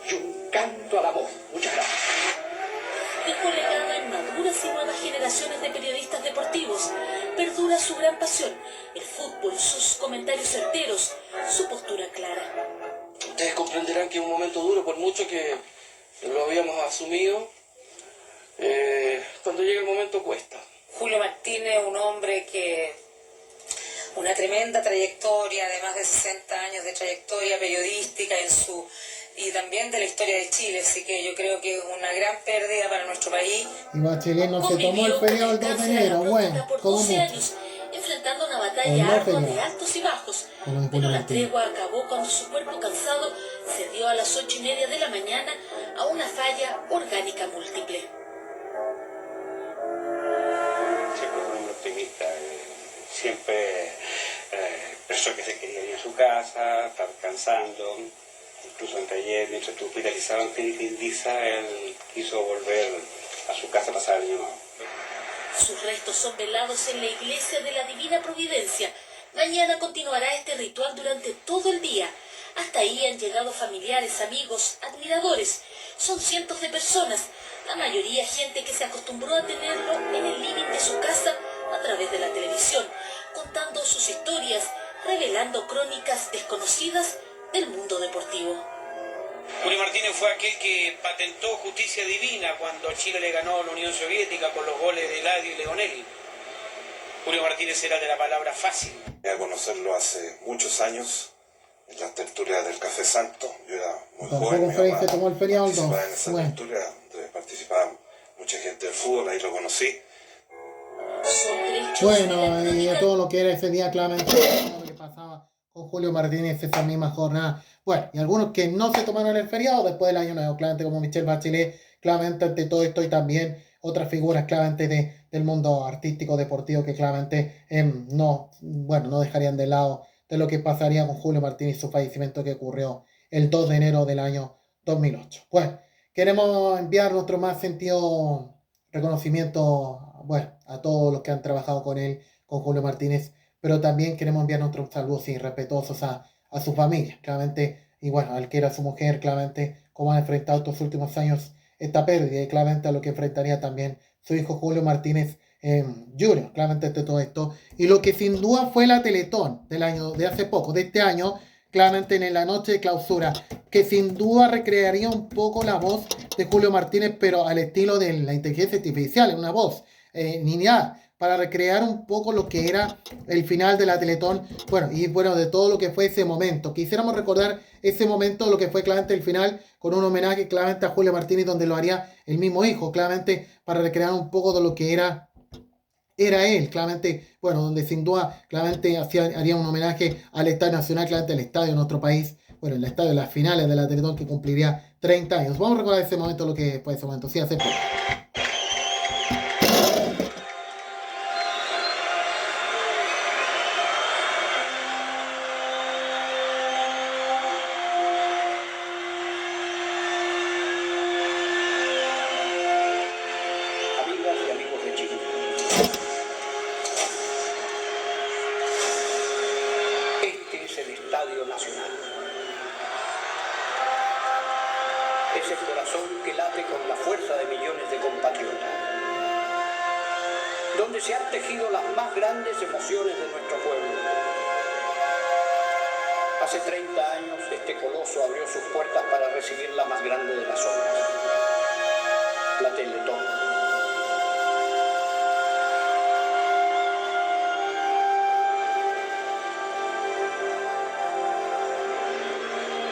y un canto al amor. Muchas gracias. Dejó legado en maduras y nuevas generaciones de periodistas deportivos. Perdura su gran pasión, el fútbol, sus comentarios certeros, su postura clara. Ustedes comprenderán que es un momento duro, por mucho que lo habíamos asumido. Cuando llega el momento cuesta. Julio Martínez, un hombre que una tremenda trayectoria, de más de 60 años de trayectoria periodística y también de la historia de Chile, así que yo creo que es una gran pérdida para nuestro país. Y Bachelet no se tomó el feriado el 2 de enero, bueno, por como 12 mucho. años, enfrentando una batalla ardua de altos y bajos. Pero la tregua acabó cuando su cuerpo cansado cedió a las 8:30 de la mañana a una falla orgánica múltiple. Siempre fue un hombre optimista, siempre pensó que se quería ir a su casa, estar descansando. Incluso anteayer, mientras estuvo hospitalizado en Clínica, él quiso volver a su casa a pasar el año nuevo. Sus restos son velados en la iglesia de la Divina Providencia. Mañana continuará este ritual durante todo el día. Hasta ahí han llegado familiares, amigos, admiradores. Son cientos de personas, la mayoría gente que se acostumbró a tenerlo en el living de su casa a través de la televisión, contando sus historias, revelando crónicas desconocidas del mundo deportivo. Julio Martínez fue aquel que patentó justicia divina cuando Chile le ganó a la Unión Soviética con los goles de Eladio y Leonelli. Julio Martínez era de la palabra fácil. A conocerlo hace muchos años en las tertulias del Café Santo. Yo era muy joven, se tomó el feriado el 2. participaba en esa tertulia donde participaba mucha gente del fútbol, ahí lo conocí. Bueno, y a todo lo que era ese día, claramente, lo que pasaba con Julio Martínez esa misma jornada. Bueno, y algunos que no se tomaron el feriado después del año nuevo, claramente como Michelle Bachelet, claramente ante todo esto, y también otras figuras claramente del mundo artístico, deportivo, que claramente no dejarían de lado de lo que pasaría con Julio Martínez y su fallecimiento que ocurrió el 2 de enero del año 2008. Bueno, queremos enviar nuestro más sentido reconocimiento, a todos los que han trabajado con él, con Julio Martínez, pero también queremos enviar nuestros saludos y respetuosos a su familia, claramente, y al que era su mujer, claramente, cómo han enfrentado estos últimos años esta pérdida, y claramente a lo que enfrentaría también su hijo Julio Martínez Jr., claramente de todo esto, y lo que sin duda fue la Teletón del año, de hace poco, de este año, claramente en la noche de clausura, que sin duda recrearía un poco la voz de Julio Martínez, pero al estilo de la inteligencia artificial, en una voz lineal, para recrear un poco lo que era el final de la Teletón, de todo lo que fue ese momento. Quisiéramos recordar ese momento, lo que fue claramente el final, con un homenaje claramente a Julio Martínez, donde lo haría el mismo hijo, claramente para recrear un poco de lo que era él, claramente, donde sin duda, claramente haría un homenaje al Estadio Nacional, claramente el estadio de nuestro país, el estadio de las finales de la Teletón, que cumpliría 30 años. Vamos a recordar ese momento, lo que fue ese momento, sí, hace poco. Donde se han tejido las más grandes emociones de nuestro pueblo. Hace 30 años este coloso abrió sus puertas para recibir la más grande de las obras, la Teletón.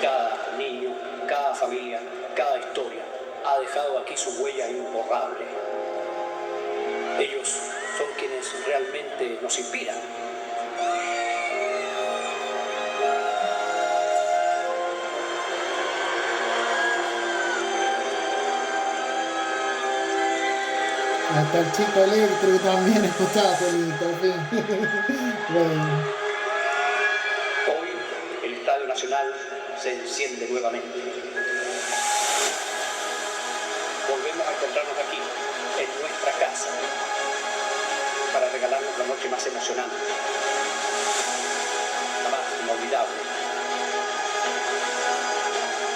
Cada niño, cada familia, cada historia ha dejado aquí su huella imborrable. Ellos son quienes realmente nos inspiran. Hasta el chico eléctrico también escuchaba Polito, en fin. Bueno. Hoy el Estadio Nacional se enciende nuevamente. Volvemos a encontrarnos aquí, en nuestra casa, para regalarnos la noche más emocionante, la más inolvidable.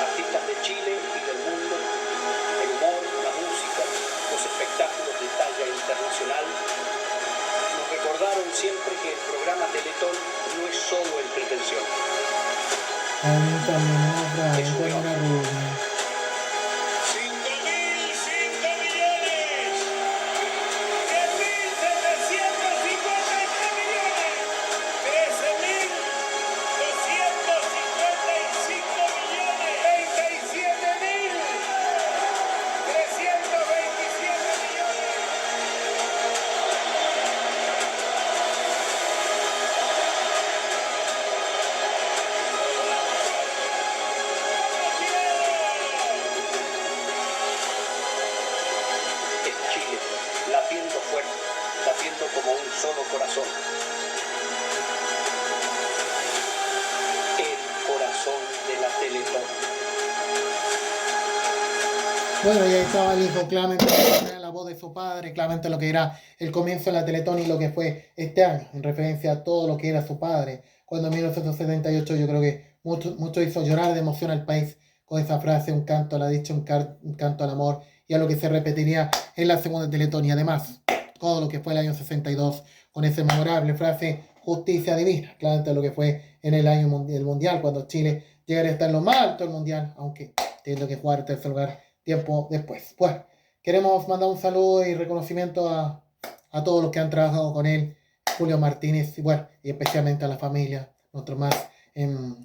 Artistas de Chile y del mundo, el humor, la música, los espectáculos de talla internacional, nos recordaron siempre que el programa Teletón no es solo entretención. A mí también me agrada, es una rubia. 7 Bueno, y ahí estaba el hijo, claramente la voz de su padre, claramente lo que era el comienzo de la Teletón y lo que fue este año, en referencia a todo lo que era su padre. Cuando en 1978 yo creo que mucho hizo llorar de emoción al país con esa frase, un canto a la dicha, un canto al amor, y a lo que se repetiría en la segunda Teletón. Y además, todo lo que fue el año 62, con esa memorable frase, justicia divina, claramente lo que fue en el año mundial, cuando Chile llegaría a estar en lo más alto del mundial, aunque teniendo que jugar en tercer lugar tiempo después. Bueno, queremos mandar un saludo y reconocimiento a todos los que han trabajado con él, Julio Martínez, y bueno, y especialmente a la familia, nosotros más,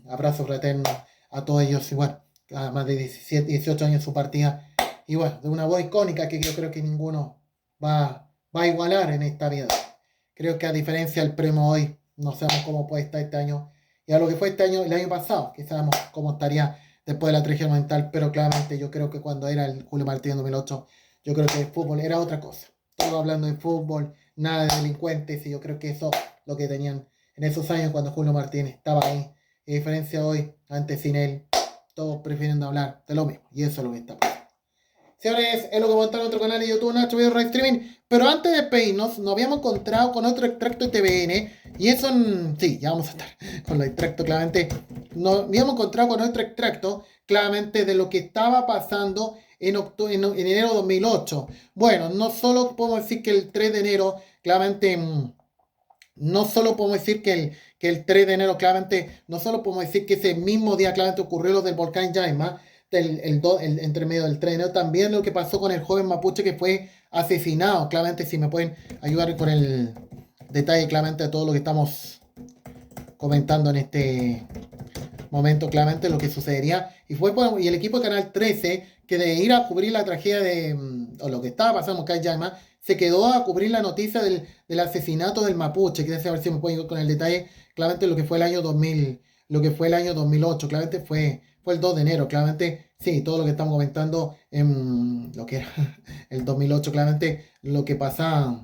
abrazo fraterno a todos ellos, y bueno, a más de 18 años su partida, y bueno, de una voz icónica que yo creo que ninguno va a igualar en esta vida. Creo que a diferencia del premio hoy, no sabemos cómo puede estar este año, y a lo que fue este año, el año pasado, que sabemos cómo estaría después de la tragedia mental, pero claramente yo creo que cuando era el Julio Martínez en 2008, yo creo que el fútbol era otra cosa. Todo hablando de fútbol, nada de delincuentes, y yo creo que eso lo que tenían en esos años cuando Julio Martínez estaba ahí. A diferencia hoy, antes sin él, todos prefieren hablar de lo mismo, y eso es lo que está pasando. Señores, es lo que montaron en nuestro canal de YouTube, Nacho Video Live Streaming, pero antes de despedirnos, nos habíamos encontrado con otro extracto de TVN, y eso, sí, ya vamos a estar con los extractos, claramente, nos habíamos encontrado con otro extracto, claramente, de lo que estaba pasando en enero de 2008. Bueno, no solo podemos decir que el 3 de enero, claramente, no solo podemos decir que el 3 de enero, claramente, no solo podemos decir que ese mismo día, claramente, ocurrió lo del volcán Yaima, entre medio del 3 de enero, también lo que pasó con el joven mapuche que fue asesinado. Claramente, si me pueden ayudar con el detalle, claramente, de todo lo que estamos comentando en este momento, claramente, lo que sucedería. Y el equipo de Canal 13, que de ir a cubrir la tragedia o lo que estaba pasando en Volcán Yaima, se quedó a cubrir la noticia del asesinato del mapuche. Quiero saber si me pueden ayudar con el detalle, claramente, lo que fue el año 2000, lo que fue el año 2008, claramente fue el 2 de enero, claramente, sí, todo lo que estamos comentando en lo que era el 2008, claramente, lo que pasa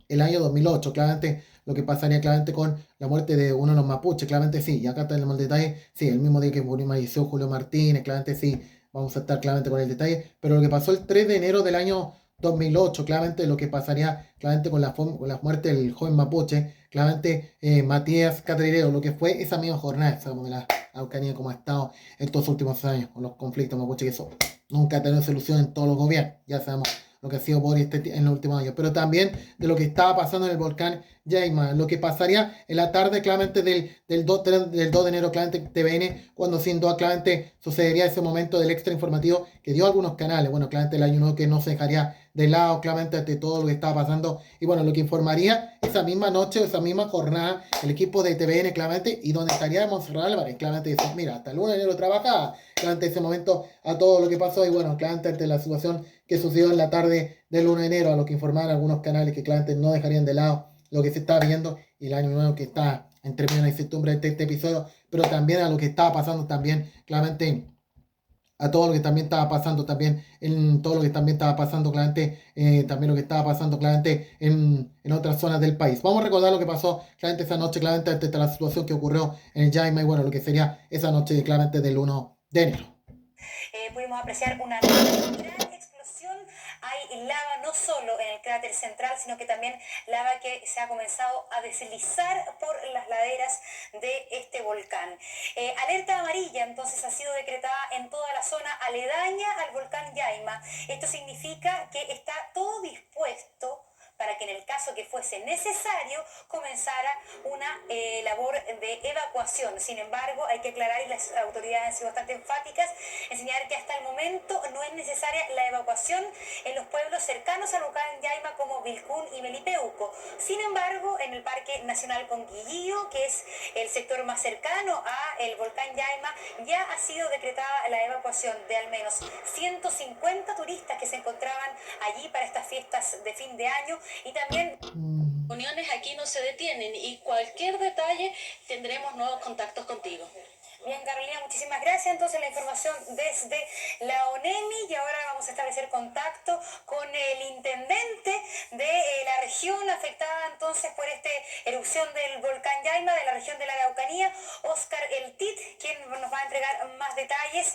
el año 2008, claramente, lo que pasaría claramente con la muerte de uno de los mapuches, claramente sí, y acá tenemos el detalle, sí, el mismo día que falleció Julio Martínez, claramente sí, vamos a estar claramente con el detalle, pero lo que pasó el 3 de enero del año 2008, claramente lo que pasaría claramente con la muerte del joven mapuche, claramente Matías Catrileo, lo que fue esa misma jornada, sabemos de la Araucanía como ha estado estos últimos años con los conflictos mapuche, que eso nunca ha tenido solución en todos los gobiernos, ya sabemos lo que ha sido Boris en los últimos años, pero también de lo que estaba pasando en el volcán Yaima, lo que pasaría en la tarde claramente del 2 de enero, claramente TVN, cuando sin duda claramente sucedería ese momento del extra informativo que dio algunos canales, bueno, claramente el año nuevo que no se dejaría de lado, claramente de todo lo que estaba pasando, y bueno, lo que informaría esa misma noche, esa misma jornada, el equipo de TVN, claramente, y donde estaría Monserrat Álvarez, claramente, mira, hasta el 1 de enero trabajaba, claramente ese momento a todo lo que pasó, y bueno, claramente ante la situación que sucedió en la tarde del 1 de enero, a lo que informaron algunos canales que claramente no dejarían de lado lo que se está viendo y el año nuevo que está entre medio de incertidumbre de este episodio, pero también a lo que estaba pasando también, claramente a todo lo que también estaba pasando también en todo lo que también estaba pasando claramente también lo que estaba pasando claramente en otras zonas del país. Vamos a recordar lo que pasó claramente esa noche, claramente ante la situación que ocurrió en el Jaima y bueno, lo que sería esa noche claramente del 1 de enero. Pudimos apreciar una gran explosión. Hay lava no solo en el cráter central, sino que también lava que se ha comenzado a deslizar por las laderas de este volcán. Alerta amarilla entonces ha sido decretada en toda la zona aledaña al volcán Jaima. Esto significa que está todo dispuesto para que en el caso que fuese necesario comenzara una labor de evacuación. Sin embargo, hay que aclarar, y las autoridades han sido bastante enfáticas, en señalar que hasta el momento no es necesaria la evacuación en los pueblos cercanos al volcán Jaima como Vilcún y Melipeuco. Sin embargo, en el Parque Nacional Conquillío, que es el sector más cercano al volcán Jaima, ya ha sido decretada la evacuación de al menos 150 turistas que se encontraban allí para estas fiestas de fin de año. Y también Uniones aquí no se detienen y cualquier detalle tendremos nuevos contactos contigo. Bien, Carolina, muchísimas gracias. Entonces la información desde la ONEMI, y ahora vamos a establecer contacto con el intendente de la región afectada entonces por esta erupción del volcán Jaima de la región de la Araucanía, Óscar Eltit, quien nos va a entregar más detalles.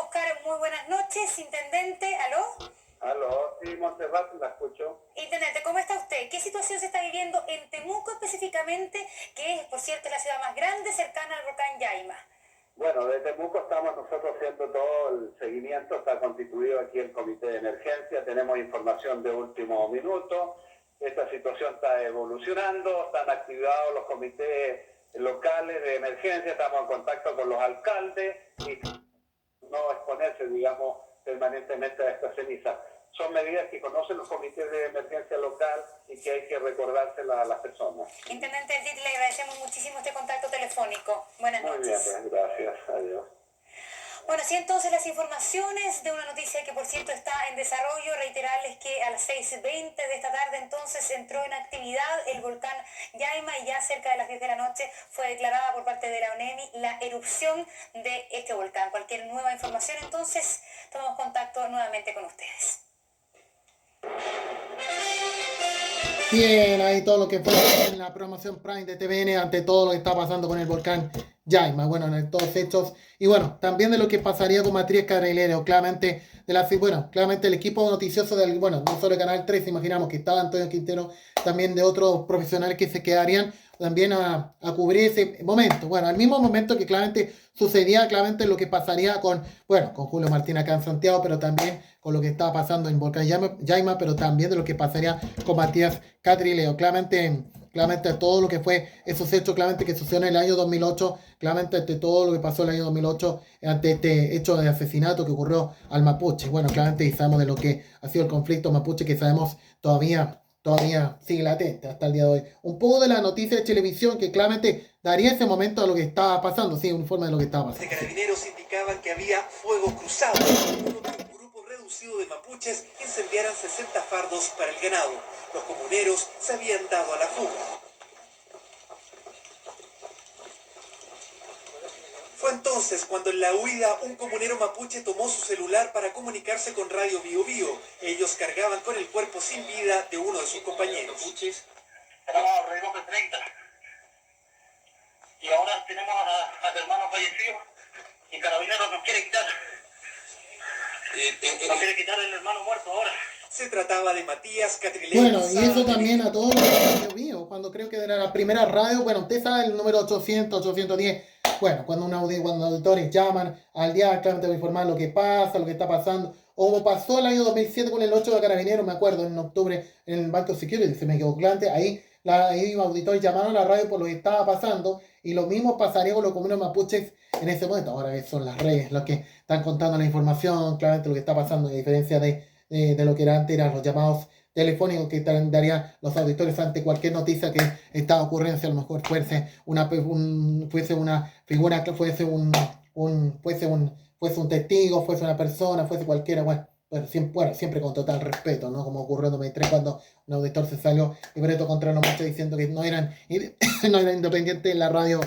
Óscar, muy buenas noches, intendente. ¿Aló? Aló, sí, Montserrat, la escucho. Intendente, ¿cómo está usted? ¿Qué situación se está viviendo en Temuco específicamente, que es, por cierto, la ciudad más grande cercana al volcán Jaima? Bueno, de Temuco estamos nosotros haciendo todo el seguimiento, está constituido aquí el comité de emergencia, tenemos información de último minuto, esta situación está evolucionando, están activados los comités locales de emergencia, estamos en contacto con los alcaldes y no exponerse, digamos, permanentemente a esta ceniza. Son medidas que conocen los comités de emergencia local y que hay que recordárselas a las personas. Intendente Eltit, le agradecemos muchísimo este contacto telefónico. Buenas noches. Muy bien, pues, gracias. Adiós. Bueno, sí, entonces las informaciones de una noticia que por cierto está en desarrollo. Reiterarles que a las 6:20 de esta tarde entonces entró en actividad el volcán Jaima y ya cerca de las 10 de la noche fue declarada por parte de la ONEMI la erupción de este volcán. Cualquier nueva información entonces tomamos contacto nuevamente con ustedes. Bien, ahí todo lo que fue en la promoción Prime de TVN ante todo lo que está pasando con el volcán Jaima, bueno, en todos hechos, y bueno, también de lo que pasaría con Matías Carrilero, claramente, claramente el equipo noticioso del, bueno, no solo de Canal 3, imaginamos que estaba Antonio Quintero, también de otros profesionales que se quedarían también a cubrir ese momento, bueno, al mismo momento que claramente sucedía, claramente lo que pasaría con Julio Martín acá en Santiago, pero también con lo que estaba pasando en Volcán Jaima, pero también de lo que pasaría con Matías Catrileo, claramente todo lo que fue esos hechos, claramente que sucedió en el año 2008, claramente ante todo lo que pasó en el año 2008, ante este hecho de asesinato que ocurrió al mapuche, bueno, claramente sabemos de lo que ha sido el conflicto mapuche, que sabemos todavía sigue latente hasta el día de hoy. Un poco de la noticia de televisión que claramente daría ese momento a lo que estaba pasando, sí, un informe de lo que estaba pasando. Los carabineros indicaban que había fuego cruzado. Un grupo reducido de mapuches incendiaran 60 fardos para el ganado. Los comuneros se habían dado a la fuga. Fue entonces cuando en la huida un comunero mapuche tomó su celular para comunicarse con Radio Bio Bio. Ellos cargaban con el cuerpo sin vida de uno de sus compañeros. Éramos alrededor de 30. Y ahora tenemos a hermano fallecido y Carabineros nos quiere quitar. Nos quiere quitar el hermano muerto ahora. Se trataba de Matías Catrileo. Bueno, y eso también a todos los Radio Bio, cuando creo que era la primera radio, bueno, usted sabe el número 800, 810. Bueno, cuando auditores llaman al día, claramente va a informar lo que pasa, lo que está pasando. O como pasó el año 2007 con el 8 de Carabineros, me acuerdo, en octubre, en el Banco Security, se me equivocó antes, ahí auditores llamaron a la radio por lo que estaba pasando, y lo mismo pasaría con los comuneros mapuches en ese momento. Ahora son las redes los que están contando la información, claramente lo que está pasando, a diferencia de lo que antes eran los llamados telefónicos que darían los auditores ante cualquier noticia que estaba ocurriendo, si a lo mejor fuese una figura, que fuese un testigo, fuese una persona, fuese cualquiera, bueno, siempre con total respeto, ¿no? Como ocurrió en 2003 cuando un auditor se salió y Breto Contreras mucho diciendo que no eran independientes en la radio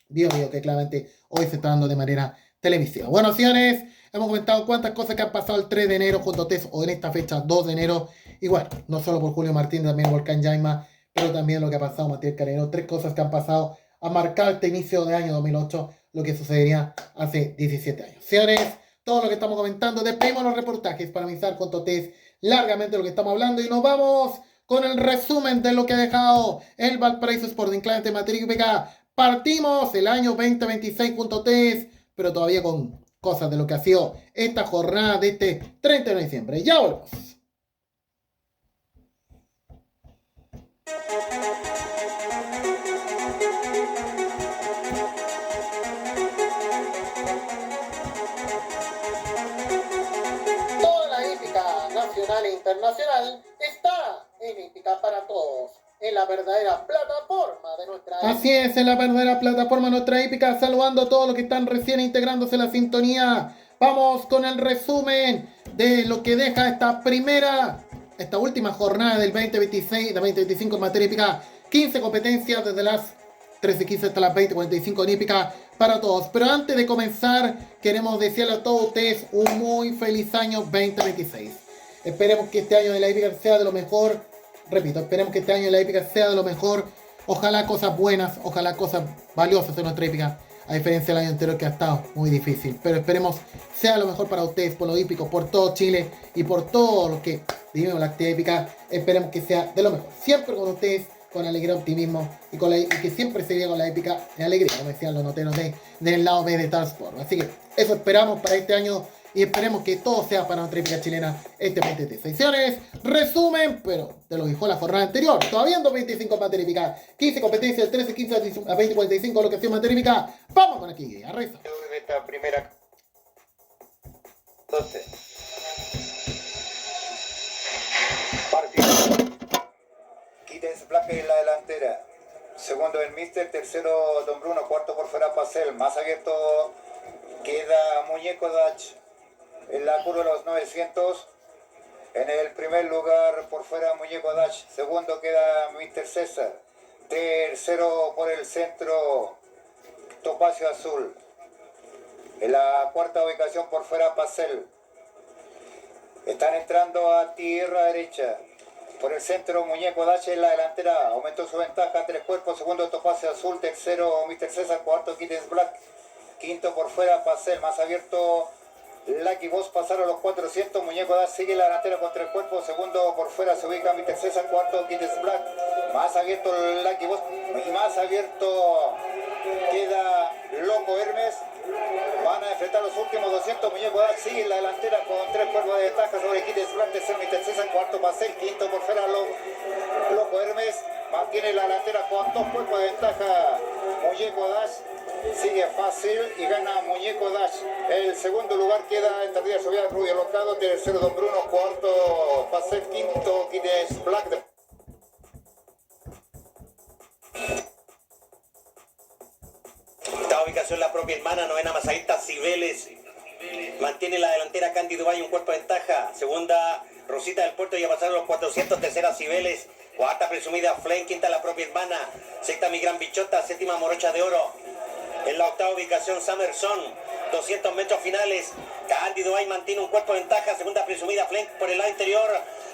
Bio, que claramente hoy se está dando de manera televisiva. Bueno, señores, hemos comentado cuántas cosas que han pasado el 3 de enero junto a TES o en esta fecha 2 de enero. Y bueno, no solo por Julio Martínez, también Volcán Yaima, pero también lo que ha pasado Matías Carrero. 3 cosas que han pasado a marcar este inicio de año 2008, lo que sucedería hace 17 años. Señores, todo lo que estamos comentando, despedimos los reportajes para analizar junto a TES largamente lo que estamos hablando y nos vamos con el resumen de lo que ha dejado el Valparaíso Sporting Club ante materia hípica. Partimos el año 2026 junto a TES, pero todavía con cosas de lo que ha sido esta jornada de este 30 de diciembre. Ya volvemos. Toda la hípica nacional e internacional está en Hípica para Todos, en la verdadera plataforma de nuestra hípica. Así es, en la verdadera plataforma de nuestra hípica, saludando a todos los que están recién integrándose a la sintonía. Vamos con el resumen de lo que deja esta última jornada del 2026, de 2025 en materia hípica. 15 competencias desde las 13:15 hasta las 20:45 en Hípica para Todos. Pero antes de comenzar, queremos desearle a todos ustedes un muy feliz año 2026. Esperemos que este año de la hípica sea de lo mejor. Repito, esperemos que este año de la hípica sea de lo mejor. Ojalá cosas buenas, ojalá cosas valiosas en nuestra hípica, a diferencia del año anterior que ha estado muy difícil. Pero esperemos sea lo mejor para ustedes, por los hípicos, por todo Chile y por todos los que vivimos la actividad hípica. Esperemos que sea de lo mejor. Siempre con ustedes, con alegría, optimismo y que siempre se viva con la hípica en alegría, como decían los noteros del lado B de Star Sport. Así que eso esperamos para este año y esperemos que todo sea para nuestra hípica chilena este 2026. Secciones, resumen, pero te lo dijo la jornada anterior. Todavía en 2025 en materia hípica, 15 competencias del 13-15 a 20-45 lo que ha sido materia hípica. Vamos con aquí, a reza. Esta primera 12. Quites Black en la delantera. Segundo el Mister, tercero Don Bruno, cuarto por fuera Pacel. Más abierto queda Muñeco Dach en la curva de los 900. En el primer lugar por fuera Muñeco Dach. Segundo queda Mister César. Tercero por el centro Topacio Azul. En la cuarta ubicación por fuera Pacel. Están entrando a tierra derecha. Por el centro Muñeco Dache en la delantera. Aumentó su ventaja, 3 cuerpos. Segundo Topacio Azul. Tercero Mr. César. Cuarto Kittens Black. Quinto por fuera Pacel. Más abierto Lucky Boss. Pasaron los 400. Muñeco Dache sigue en la delantera con 3 cuerpos. Segundo por fuera se ubica Mr. César. Cuarto Kittens Black. Más abierto Lucky Boss. Y más abierto queda Loco Hermes. Van a enfrentar los últimos 200. Muñeco Dash sigue en la delantera con 3 cuerpos de ventaja sobre Kittens Black. Tercero Mr. César, cuarto Pacel, quinto por fuera Loco Hermes. Mantiene la delantera con 2 cuerpos de ventaja. Muñeco Dash sigue fácil y gana Muñeco Dash. El segundo lugar queda en Tardía Subida Rubio Locado. Tercero Don Bruno, cuarto Pacel, quinto Kittens Black. Esta ubicación la propia hermana, novena Masadita Cibeles. Mantiene la delantera Candy Dubai, un cuerpo de ventaja. Segunda Rosita del Puerto, ya pasaron los 400. Tercera Cibeles. Cuarta presumida Flame. Quinta la propia hermana. Sexta Mi Gran Bichota. Séptima Morocha de Oro. En la octava ubicación Summerson. 200 metros finales. Candy Dubai mantiene un cuerpo de ventaja. Segunda presumida Flame por el lado interior.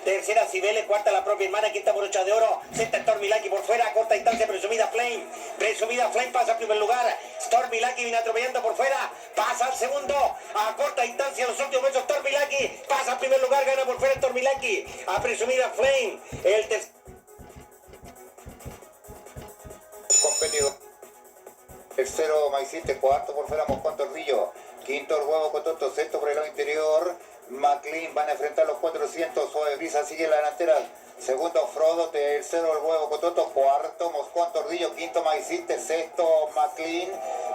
Tercera Cibeles, cuarta la propia hermana, quinta Morocha de Oro, sexta Stormy Lucky por fuera, corta distancia presumida Flame pasa al primer lugar, Stormy Lucky viene atropellando por fuera, pasa al segundo, a corta distancia los últimos metros Stormy Lucky, pasa al primer lugar, gana por fuera Stormy Lucky, a presumida Flame, el competidor. Tercero Maiciste, cuarto por fuera Moscón Tordillo, quinto el Huevo Cototo, sexto por el lado interior McLean. Van a enfrentar los 400. Suave Brisa sigue en la delantera. Segundo Frodo, tercero el Huevo Cototo, cuarto Moscón Tordillo, quinto Maiciste, sexto McLean.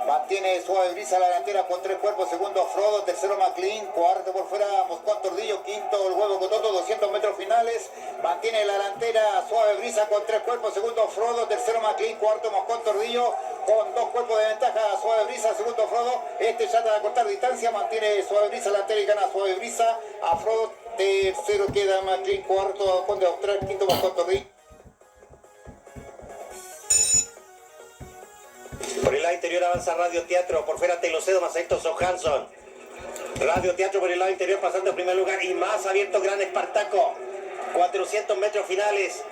Mantiene Suave Brisa en la delantera con 3 cuerpos. Segundo Frodo, tercero McLean, cuarto por fuera Moscón Tordillo, quinto el Huevo Cototo. 200 metros finales. finales. Mantiene la delantera Suave Brisa con 3 cuerpos, segundo Frodo, tercero McLean, cuarto Moscón Tordillo con 2 cuerpos de ventaja. Suave Brisa, segundo Frodo, trata de cortar distancia, mantiene Suave Brisa la delantera y gana Suave Brisa a Frodo. Tercero queda McLean, cuarto Conde Austral, quinto Moscón Tordillo. Por el lado interior avanza Radio Teatro, por fuera Telocedo, más Héctor Johansson. Radio Teatro por el lado interior pasando en primer lugar y más abierto Gran Espartaco. 400 metros finales.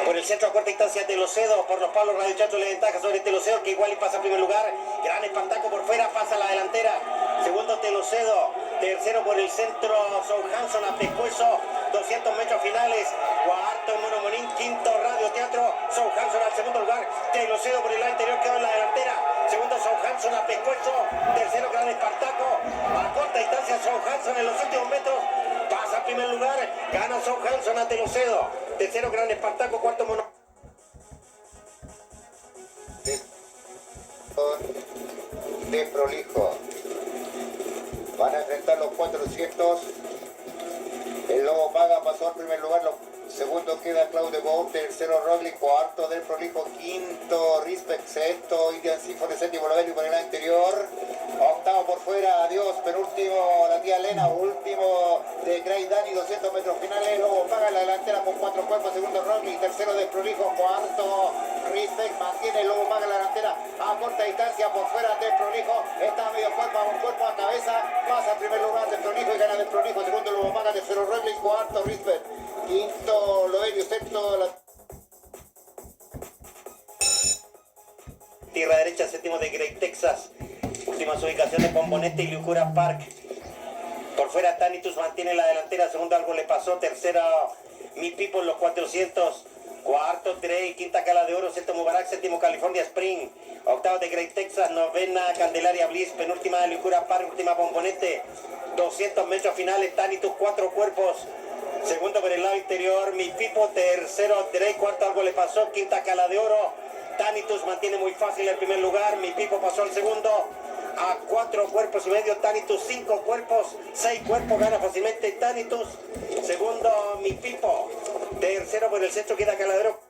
Por el centro a corta distancia Telocedo, por los palos Radio Teatro le ventaja sobre Telocedo que igual y pasa en primer lugar. Gran Espartaco por fuera, pasa a la delantera. Segundo Telocedo, tercero por el centro Johansson a pescuezo. 200 metros finales. Cuarto Mono Monín, quinto Radio Teatro. Johansson al segundo lugar. Telocedo por el lado interior quedó en la delantera. Segundo Johansson a pescuezo. Tercero Gran Espartaco. A corta distancia Johansson en los últimos metros. Pasa en primer lugar. Gana Johansson a Telocedo. Tercero Gran Espartaco. Cuarto Mono. Desprolijo. Van a enfrentar los 400. El Lobo Paga pasó al primer lugar. Segundo queda Claudio Gou, tercero Roglic, cuarto del Prolijo, quinto Respect, sexto Indian Symphony, séptimo Lovelli por el lado interior, octavo por fuera, adiós, penúltimo la tía Elena, último de Grey Dani, 200 metros finales, Lobo Paga en la delantera con 4 cuerpos, segundo Roglic, tercero del Prolijo, cuarto Respect, mantiene el Lobo Paga en la delantera a corta distancia por fuera del Prolijo, está a medio cuerpo, a un cuerpo a cabeza, pasa al primer lugar del Prolijo y gana del Prolijo, segundo Lobo Paga, tercero Roglic, cuarto Respect, quinto Lovelio, sexto la... Tierra derecha, séptimo de Great Texas. Últimas ubicaciones Bombonete y Lucura Park. Por fuera Tanitus mantiene la delantera, segundo algo le pasó, tercera Mi People en los 400. Cuarto Trey, quinta Cala de Oro, sexto Mubarak, séptimo California Spring. Octavo de Great Texas, novena Candelaria Bliss, penúltima de Lucura Park, última Bombonete. 200 metros finales, Tanitus, 4 cuerpos. Segundo por el lado interior, Mi Pipo, tercero Drake, cuarto algo le pasó, quinta Cala de Oro. Tanitus mantiene muy fácil el primer lugar, Mi Pipo pasó al segundo a 4 cuerpos y medio, Tanitus 5 cuerpos, 6 cuerpos, gana fácilmente Tanitus. Segundo Mi Pipo, tercero por el centro queda Cala de Oro.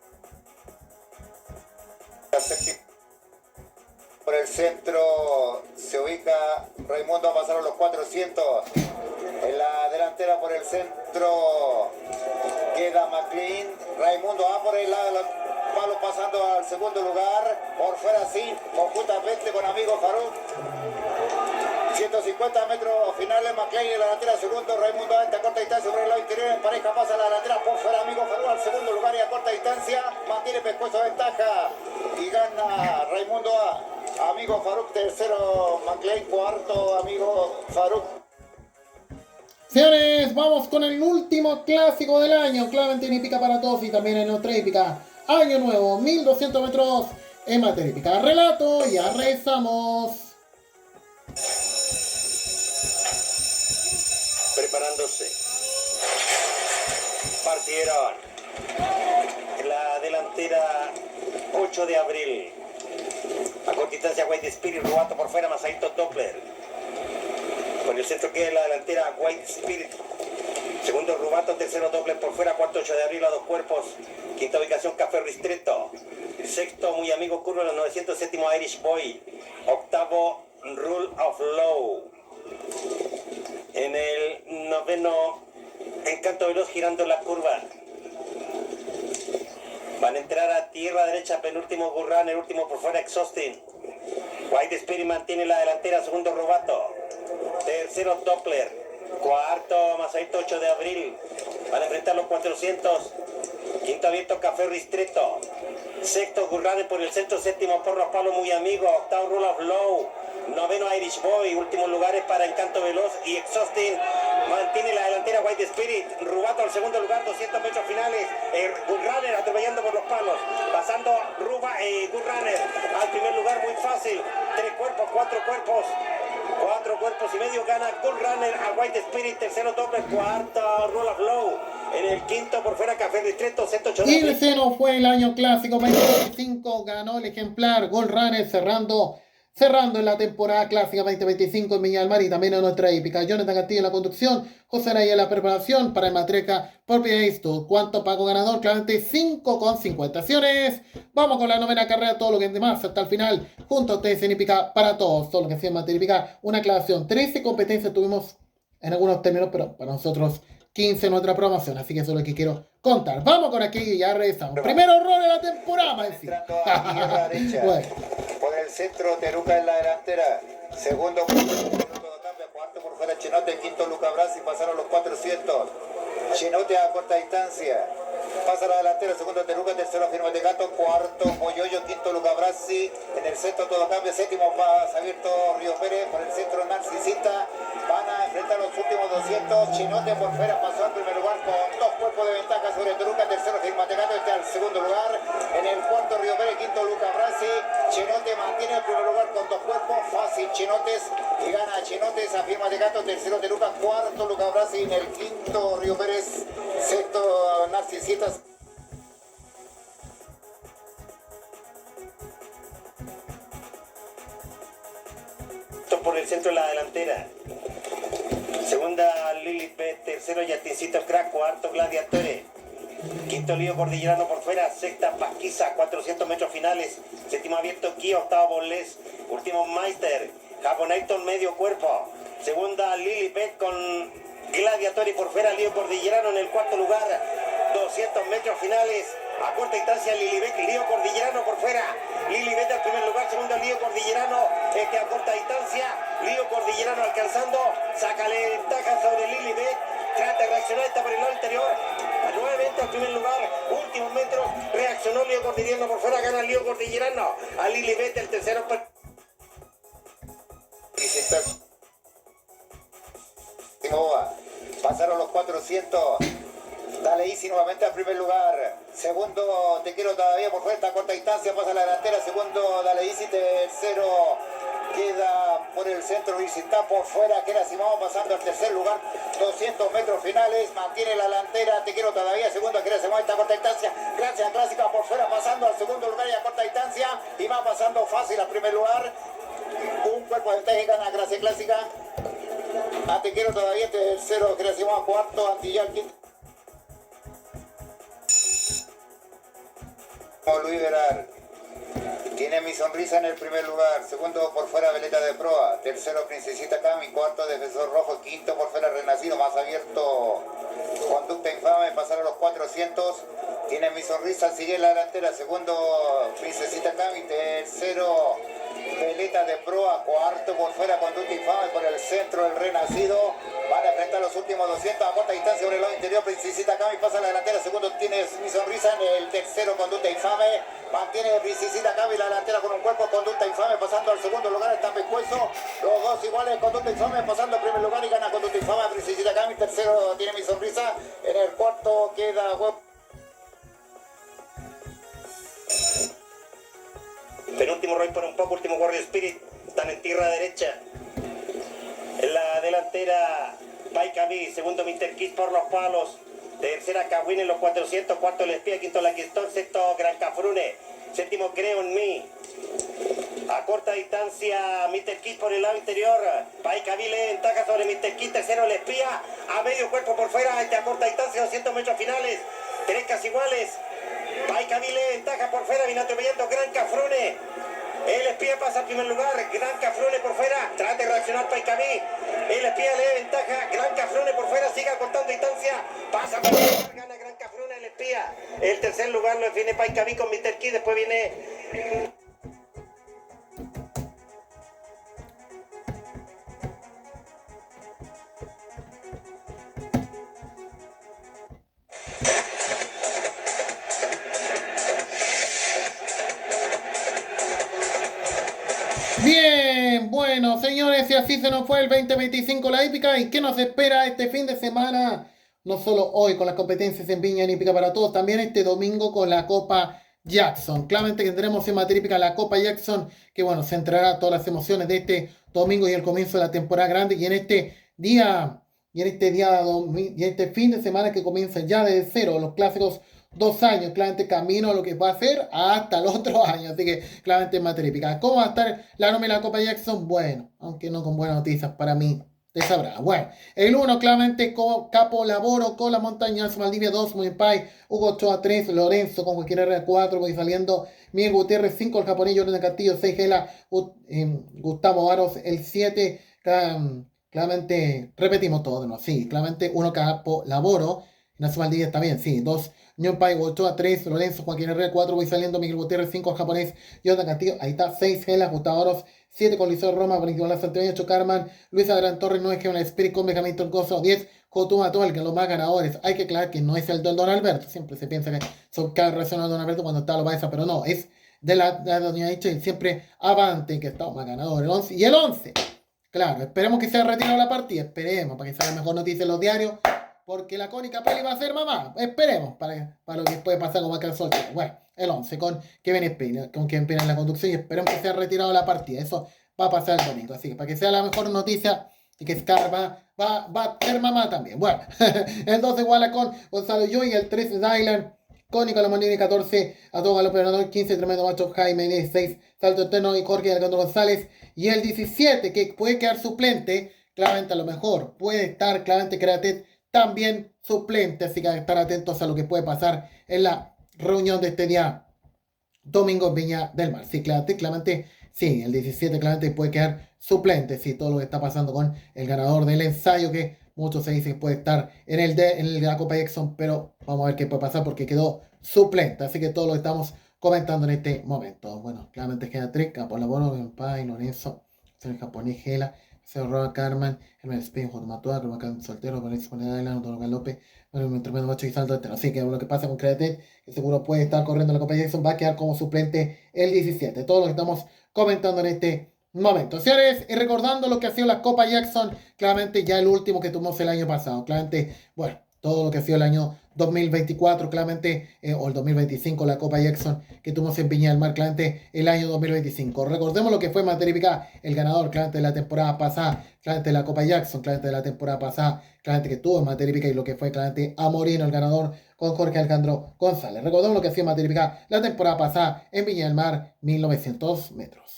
Por el centro se ubica Raimundo a pasar a los 400. En la delantera por el centro queda McLean. Raimundo va por el lado de los palos pasando al segundo lugar. Por fuera sí, conjuntamente con amigo Faruk. 150 metros finales, McLean en la delantera, segundo Raimundo a corta distancia por el lado interior, en pareja pasa a la delantera, por fuera amigo Faruk al segundo lugar y a corta distancia, mantiene pescuezo de ventaja y gana Raimundo a amigo Faruk, tercero McLean, cuarto amigo Faruk. Señores, vamos con el último clásico del año, claramente en hípica para todos y también en otra hípica. Año nuevo, 1200 metros en materia hípica. Relato, ya rezamos. Preparándose. Partieron. La delantera 8 de abril. A corta distancia White Spirit, Rubato por fuera, Masaito Doppler. Por el centro queda la delantera White Spirit. Segundo Rubato, tercero Doppler por fuera, cuarto 8 de abril a 2 cuerpos. Quinta ubicación Café Ristretto. Sexto Muy Amigo Curva, los 900, séptimo Irish Boy. Octavo Rule of Law. En el noveno Encanto Veloz girando la curva. Van a entrar a tierra derecha, penúltimo Gurran, el último por fuera Exhausting. White Spirit mantiene la delantera, segundo Rubato. Tercero Doppler. Cuarto Masaito 8 de abril. Van a enfrentar los 400. Quinto abierto Café Ristretto. Sexto Gurran por el centro, séptimo Porros Palo Muy Amigo. Octavo Rule of Law. Noveno Irish Boy, últimos lugares para Encanto Veloz y Exhausting. Mantiene la delantera White Spirit. Rubato al segundo lugar, 200 metros finales. Gurrunner atropellando por los palos. Pasando Gurrunner al primer lugar, muy fácil. 3 cuerpos, 4 cuerpos. 4 cuerpos y medio gana Gurrunner a White Spirit. Tercero Doppler, cuarto Roll of Low. En el quinto por fuera Café Ristretto, 108. Y ese no fue el año clásico 2025. Ganó el ejemplar Gurrunner cerrando cerrando en la temporada clásica 2025 en Viña del Mar y también en nuestra hípica. Jonathan Castillo en la conducción, José Araya en la preparación para el Matreca por esto. ¿Cuánto pago ganador? Claramente 5,50. Señores, vamos con la novena carrera, todo lo que es demás hasta el final, junto a ustedes en hípica para todos, todo lo que sea en materia hípica, una aclaración. 13 competencias tuvimos en algunos términos, pero para nosotros 15 en nuestra promoción, así que eso es lo que quiero contar. Vamos con aquí y ya regresamos. Primero error de la temporada, entrando a la derecha. Bueno. Por el centro, Teruca en la delantera. Segundo, cuarto por fuera Chenote, quinto Luca Brasi, pasaron los 400. Chenote a corta distancia. Pasa a la delantera, segundo Teruca, tercero Firma de Gato, cuarto Moyoyo, quinto Luca Brasi. En el centro todo cambia, séptimo pasa abierto Río Pérez, por el centro Narcisista. Van a enfrentar los últimos 200. Chinote por fuera pasó al primer lugar con 2 cuerpos de ventaja sobre Teruca. Tercero Firma de Gato, está al segundo lugar. En el cuarto Río Pérez, quinto Luca Brasi. Chinote mantiene el primer lugar con 2 cuerpos. Fácil Chinotes y gana Chinotes a Firma de Gato. Tercero Teruca, cuarto Luca Brasi. En el quinto Río Pérez, sexto Narcisitas. Por el centro de la delantera. Segunda Lilibet, tercero Yatincito Crack, cuarto Gladiatore. Quinto Lío Cordillerano por fuera, sexta Pasquiza, 400 metros finales. Séptimo abierto Kia, octavo Bolés, último Meister. Japonator medio cuerpo. Segunda Lilibet con Gladiatore por fuera, Lío Cordillerano en el cuarto lugar. 200 metros finales. A corta distancia Lilibet, Lío Cordillerano por fuera. Lilibet al primer lugar, segundo Lío Cordillerano, a corta distancia. Lío Cordillerano alcanzando, sácale ventaja sobre Lilibet. Trata de reaccionar, está por el lado interior. Nuevamente al primer lugar, últimos metros, reaccionó Lío Cordillerano por fuera, gana Lío Cordillerano. A Lilibet el tercero. Pasaron los 400. Dale Easy nuevamente al primer lugar. Segundo, Te Quiero Todavía por fuera, a corta distancia, pasa a la delantera. Segundo, Dale Easy. Tercero, queda por el centro Easy, está por fuera. Queda Simón pasando al tercer lugar. 200 metros finales, mantiene la delantera. Te Quiero Todavía. Segundo, queda Simón, está a corta distancia. Gracia Clásica por fuera, pasando al segundo lugar y a corta distancia. Y va pasando fácil al primer lugar. Un cuerpo de ventaja y gana Gracia Clásica. Te Quiero Todavía. Tercero, queda Simón. Cuarto, Antillán. Quinto. Luis Velar tiene Mi Sonrisa en el primer lugar. Segundo por fuera Veleta de Proa. Tercero Princesita Cami. Cuarto Defensor Rojo. Quinto por fuera Renacido. Más abierto Conducta Infame. Pasaron los 400. Tiene Mi Sonrisa. Sigue en la delantera. Segundo Princesita Cami. Tercero Veleta de Proa. Cuarto por fuera Conducta Infame. Por el centro el Renacido. Van a enfrentar los últimos 200 a corta distancia sobre el lado interior. Princesita Cami pasa a la delantera. Segundo tiene Mi Sonrisa. En el tercero Conducta Infame. Mantiene Princesita Cami la delantera con un cuerpo. Conducta Infame pasando al segundo lugar. Está Pescuezo. Los dos iguales. Conducta Infame pasando al primer lugar y gana Conducta Infame. Princesita Cami. Tercero tiene Mi Sonrisa. En el cuarto queda Penúltimo Roy por un poco. Último Warrior Spirit. Están en tierra derecha. En la delantera Paicami, segundo Mr. Kiss por los palos, tercera Kawin en los 400, cuarto El Espía, quinto La Quistor, sexto Gran Cafrune, séptimo Creo en Mí. A corta distancia Mr. Kiss por el lado interior, Paicami le ventaja sobre Mr. Kiss, tercero El Espía, a medio cuerpo por fuera, a corta distancia 200 metros finales, tres casi iguales. Paicami le ventaja por fuera, viene atropellando Gran Cafrune. El Espía pasa al primer lugar, Gran Cafrune por fuera, trata de reaccionar Paicami. El Espía le da ventaja, Gran Cafrune por fuera, sigue cortando distancia, pasa por el lugar, gana Gran Cafrune el Espía. El tercer lugar lo define Paicami con Mr. Key, después viene... Bien, bueno, señores, y así se nos fue el 2025 la hípica. ¿Y qué nos espera este fin de semana? No solo hoy con las competencias en Viña y Hípica para Todos, también este domingo con la Copa Jackson. Claramente que tendremos en materia hípica la Copa Jackson, que bueno, centrará todas las emociones de este domingo y el comienzo de la temporada grande. Y en este día, y en este fin de semana que comienza ya desde cero, los clásicos 2 años, claramente camino a lo que va a ser hasta el otro año, así que claramente es materia épica. ¿Cómo va a estar la nómina de la Copa Jackson? Bueno, aunque no con buenas noticias para mí, te sabrá. Bueno, el 1 claramente con Capo Laboro, con la montaña, Maldivia 2, Muy Pai, Hugo Ochoa 3, Lorenzo con cualquier R 4, voy saliendo Miguel Gutiérrez 5, el japonés Jordan Castillo 6, Gela, Gustavo Varos el 7, claramente repetimos todo de nuevo, sí, claramente 1 Capo Laboro, Ignacio Maldivia está bien, sí, 2 Nyonpai, Ochoa 3, Lorenzo, Joaquín Herrera 4, voy saliendo Miguel Gutiérrez 5, el japonés Jordan Castillo, ahí está 6, Gela, Gustavo Varos 7, con Liceo Roma, Nicolás Santiago, 8, Carman, Luisa Gran Torres 9, Gemma Spirit con Benjamín Torcoso 10, Cotuma Toal, que los más ganadores. Hay que aclarar que no es el del Don Alberto, siempre se piensa que son cada relacionado al Don Alberto cuando está lo Baeza, pero no, es de la doña Dicha y siempre Avante, que está más ganador, el 11, y el 11. Claro, esperemos que sea retirado la partida, esperemos, para que sea la mejor noticia en los diarios, porque la Cónica Peli va a ser mamá, esperemos, para lo que puede pasar con Michael Soltero. Bueno, el 11 con Kevin Espina, en la conducción, y esperemos que sea retirado la partida, eso va a pasar el domingo, así que para que sea la mejor noticia, y que Scar va a ser mamá también. Bueno, el 12 Walla con Gonzalo Yo y el 13 Dylan con Nicolás Mondini, 14 a todo Galope Ganador, 15 Tremendo Macho Jaime, 16 Salto Eterno y Jorge Alejandro González, y el 17 que puede quedar suplente, claramente a lo mejor puede estar claramente Createt también suplente, así que hay que estar atentos a lo que puede pasar en la reunión de este día domingo en Viña del Mar. Sí, claramente, sí, el 17 claramente puede quedar suplente, sí, todo lo que está pasando con el ganador del ensayo, que muchos se dicen que puede estar en el de la Copa Jackson, pero vamos a ver qué puede pasar porque quedó suplente, así que todo lo estamos comentando en este momento. Bueno, claramente queda Trick, Capo Laboro, Pai, Lorenzo, el japonés Gela, Cerro Carmen, el Spain, Juan Matua, Cromacán Soltero, Valencia Moneda, Don López, bueno, el tremendo macho y salto este. Así que lo que pasa con Createt, que seguro puede estar corriendo en la Copa Jackson, va a quedar como suplente el 17. Todo lo que estamos comentando en este momento. Señores, y recordando lo que ha sido la Copa Jackson, claramente ya el último que tuvimos el año pasado. Claramente, bueno, todo lo que ha sido el año 2024, claramente, o el 2025, la Copa Jackson que tuvimos en Viña del Mar, claramente el año 2025. Recordemos lo que fue Materifica, el ganador, claramente de la temporada pasada, claramente de la Copa Jackson, claramente de la temporada pasada, claramente que tuvo en Materifica, y lo que fue claramente Amorino, el ganador, con Jorge Alejandro González. Recordemos lo que hacía Materifica la temporada pasada en Viña del Mar, 1900 metros.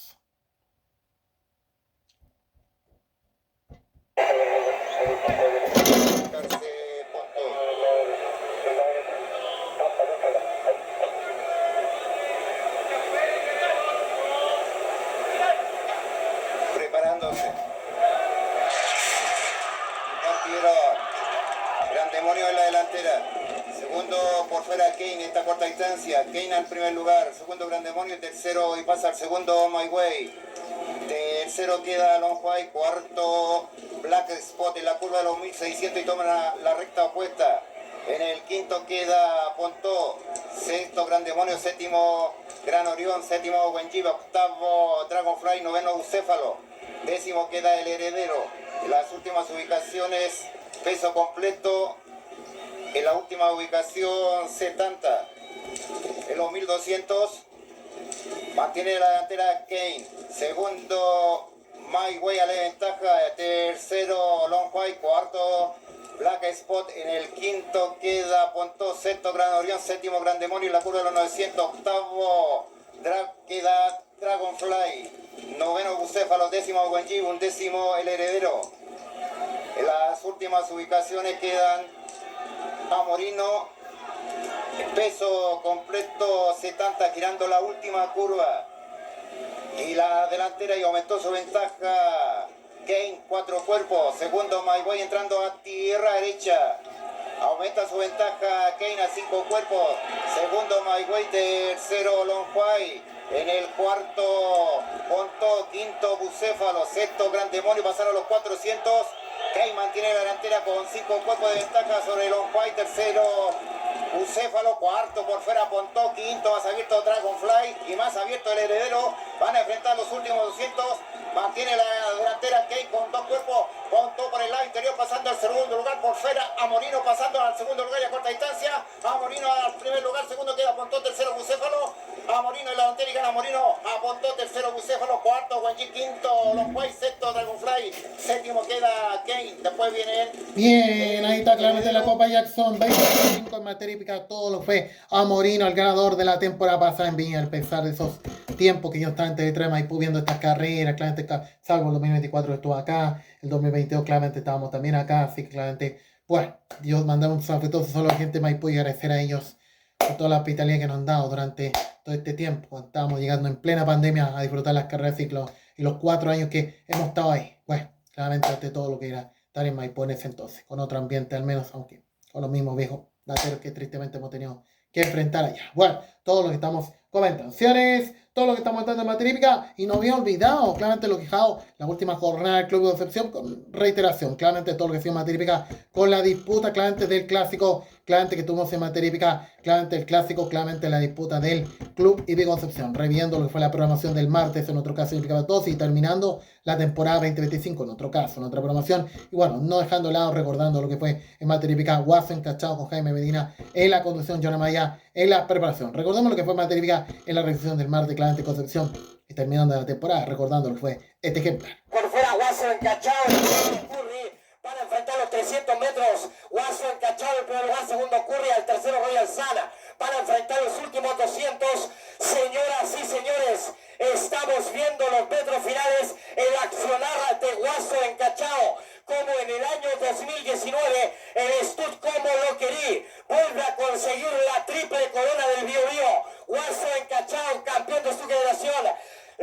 Kane, esta corta distancia, Kane al primer lugar, segundo Gran Demonio, tercero y pasa al segundo My Way, tercero queda Long White, cuarto Black Spot en la curva de los 1600 y toma la recta opuesta, en el quinto queda Pontó, sexto Gran Demonio, séptimo Gran Orión, séptimo Wenjiva, octavo Dragonfly, noveno Bucéfalo, décimo queda El Heredero. En las últimas ubicaciones, peso completo. En la última ubicación 70, en los 1200, mantiene la delantera Kane, segundo My Way a la ventaja, tercero Long White, cuarto Black Spot, en el quinto queda Pontó, sexto Gran Orión, séptimo Gran Demonio en la curva de los 900, octavo queda Dragonfly, noveno Bucéfalo, décimo Wenji, undécimo El Heredero. En las últimas ubicaciones quedan Amorino, peso completo 70, girando la última curva, y la delantera y aumentó su ventaja Kane, 4 cuerpos, segundo My Way entrando a tierra derecha, aumenta su ventaja Kane a 5 cuerpos, segundo My Way, tercero Long White, en el cuarto Pontó, quinto Bucéfalo, sexto Gran Demonio, pasaron los 400. Kane mantiene la delantera con 5 cuerpos de ventaja sobre Long White, tercero Bucéfalo, cuarto por fuera Pontó, quinto más abierto Dragonfly y más abierto El Heredero. Van a enfrentar los últimos 200, mantiene la delantera Kane con 2 cuerpos, Pontó por el lado interior pasando al segundo lugar por fuera, Amorino pasando al segundo lugar y a corta distancia, Amorino al primer lugar, segundo queda Pontó, tercero Bucéfalo, Amorino Morino en la delantera y gana Morino. Apuntó tercero Bucéfalo, cuarto Guanchi, quinto Los Guay, sexto Dragonfly, séptimo queda Kane, después viene él. Bien, ahí está claramente la Copa Jackson 2025 en materia hípica. Todo lo fue a Morino, el ganador de la temporada pasada en Viña, a pesar de esos tiempos que yo estaba en TV3 Maipú viendo estas carreras. Claramente, salvo el 2024 que estuvo acá, el 2022 claramente estábamos también acá, así que claramente, bueno, Dios mandaba un saludo solo a la gente de Maipú y agradecer a ellos por toda la hospitalidad que nos han dado durante todo este tiempo, cuando estábamos llegando en plena pandemia a disfrutar las carreras de ciclo y los 4 años que hemos estado ahí. Bueno, claramente ante todo lo que era estar en Maipú en ese entonces, con otro ambiente al menos, aunque con los mismos viejos lateros que tristemente hemos tenido que enfrentar allá. Bueno, todo lo que estamos comentando, todo lo que estamos dando en materia hípica, y no había olvidado claramente lo que dejado la última jornada del Club de Concepción con reiteración, claramente todo lo que ha sido en materia hípica, con la disputa claramente del clásico, claramente que tuvimos en materia hípica, claramente el clásico, claramente la disputa del Club Hípico Concepción, reviendo lo que fue la programación del martes, en otro caso Hípica 2, y terminando la temporada 2025, en otro caso, en otra programación, y bueno, no dejando de lado, recordando lo que fue en materia hípica, Guaso encachado con Jaime Medina en la conducción, Jonah Maya en la preparación. Recordemos lo que fue en materia hípica en la recepción del martes, claramente Concepción, y terminando la temporada, recordando lo que fue este ejemplar. Por fuera Guaso encachado, Curry para enfrentar los 300 metros. Guaso encachado, el primer lugar, segundo Curry, al tercero Royal Sana. Para enfrentar los últimos 200. Señoras y señores, estamos viendo los metros finales, el accionar de Guaso encachado. Como en el año 2019, el Stud como lo querí, vuelve a conseguir la triple corona del Bio Bio. Guaso encachado, campeón de su generación.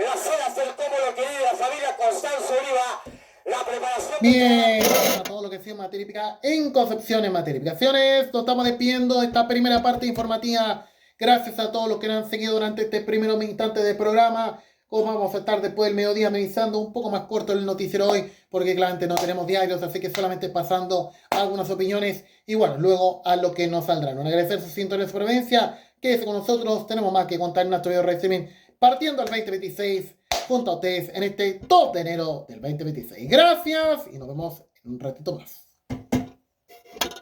Las cenas del como lo querí de la familia Constanzo Oliva. La preparación. Bien, a todo lo que sea materia hípica en Concepción en materia hípica. Nos estamos despidiendo de esta primera parte informativa. Gracias a todos los que nos han seguido durante este primeros instantes de programa. Como vamos a estar después del mediodía amenizando un poco más corto el noticiero hoy, porque claramente no tenemos diarios, así que solamente pasando algunas opiniones y bueno, luego a lo que nos saldrán. Agradecer su sintonía de supervivencia, quédese con nosotros, tenemos más que contar en nuestro video de streaming partiendo el 2026 junto a ustedes en este 2 de enero del 2026. Gracias y nos vemos en un ratito más.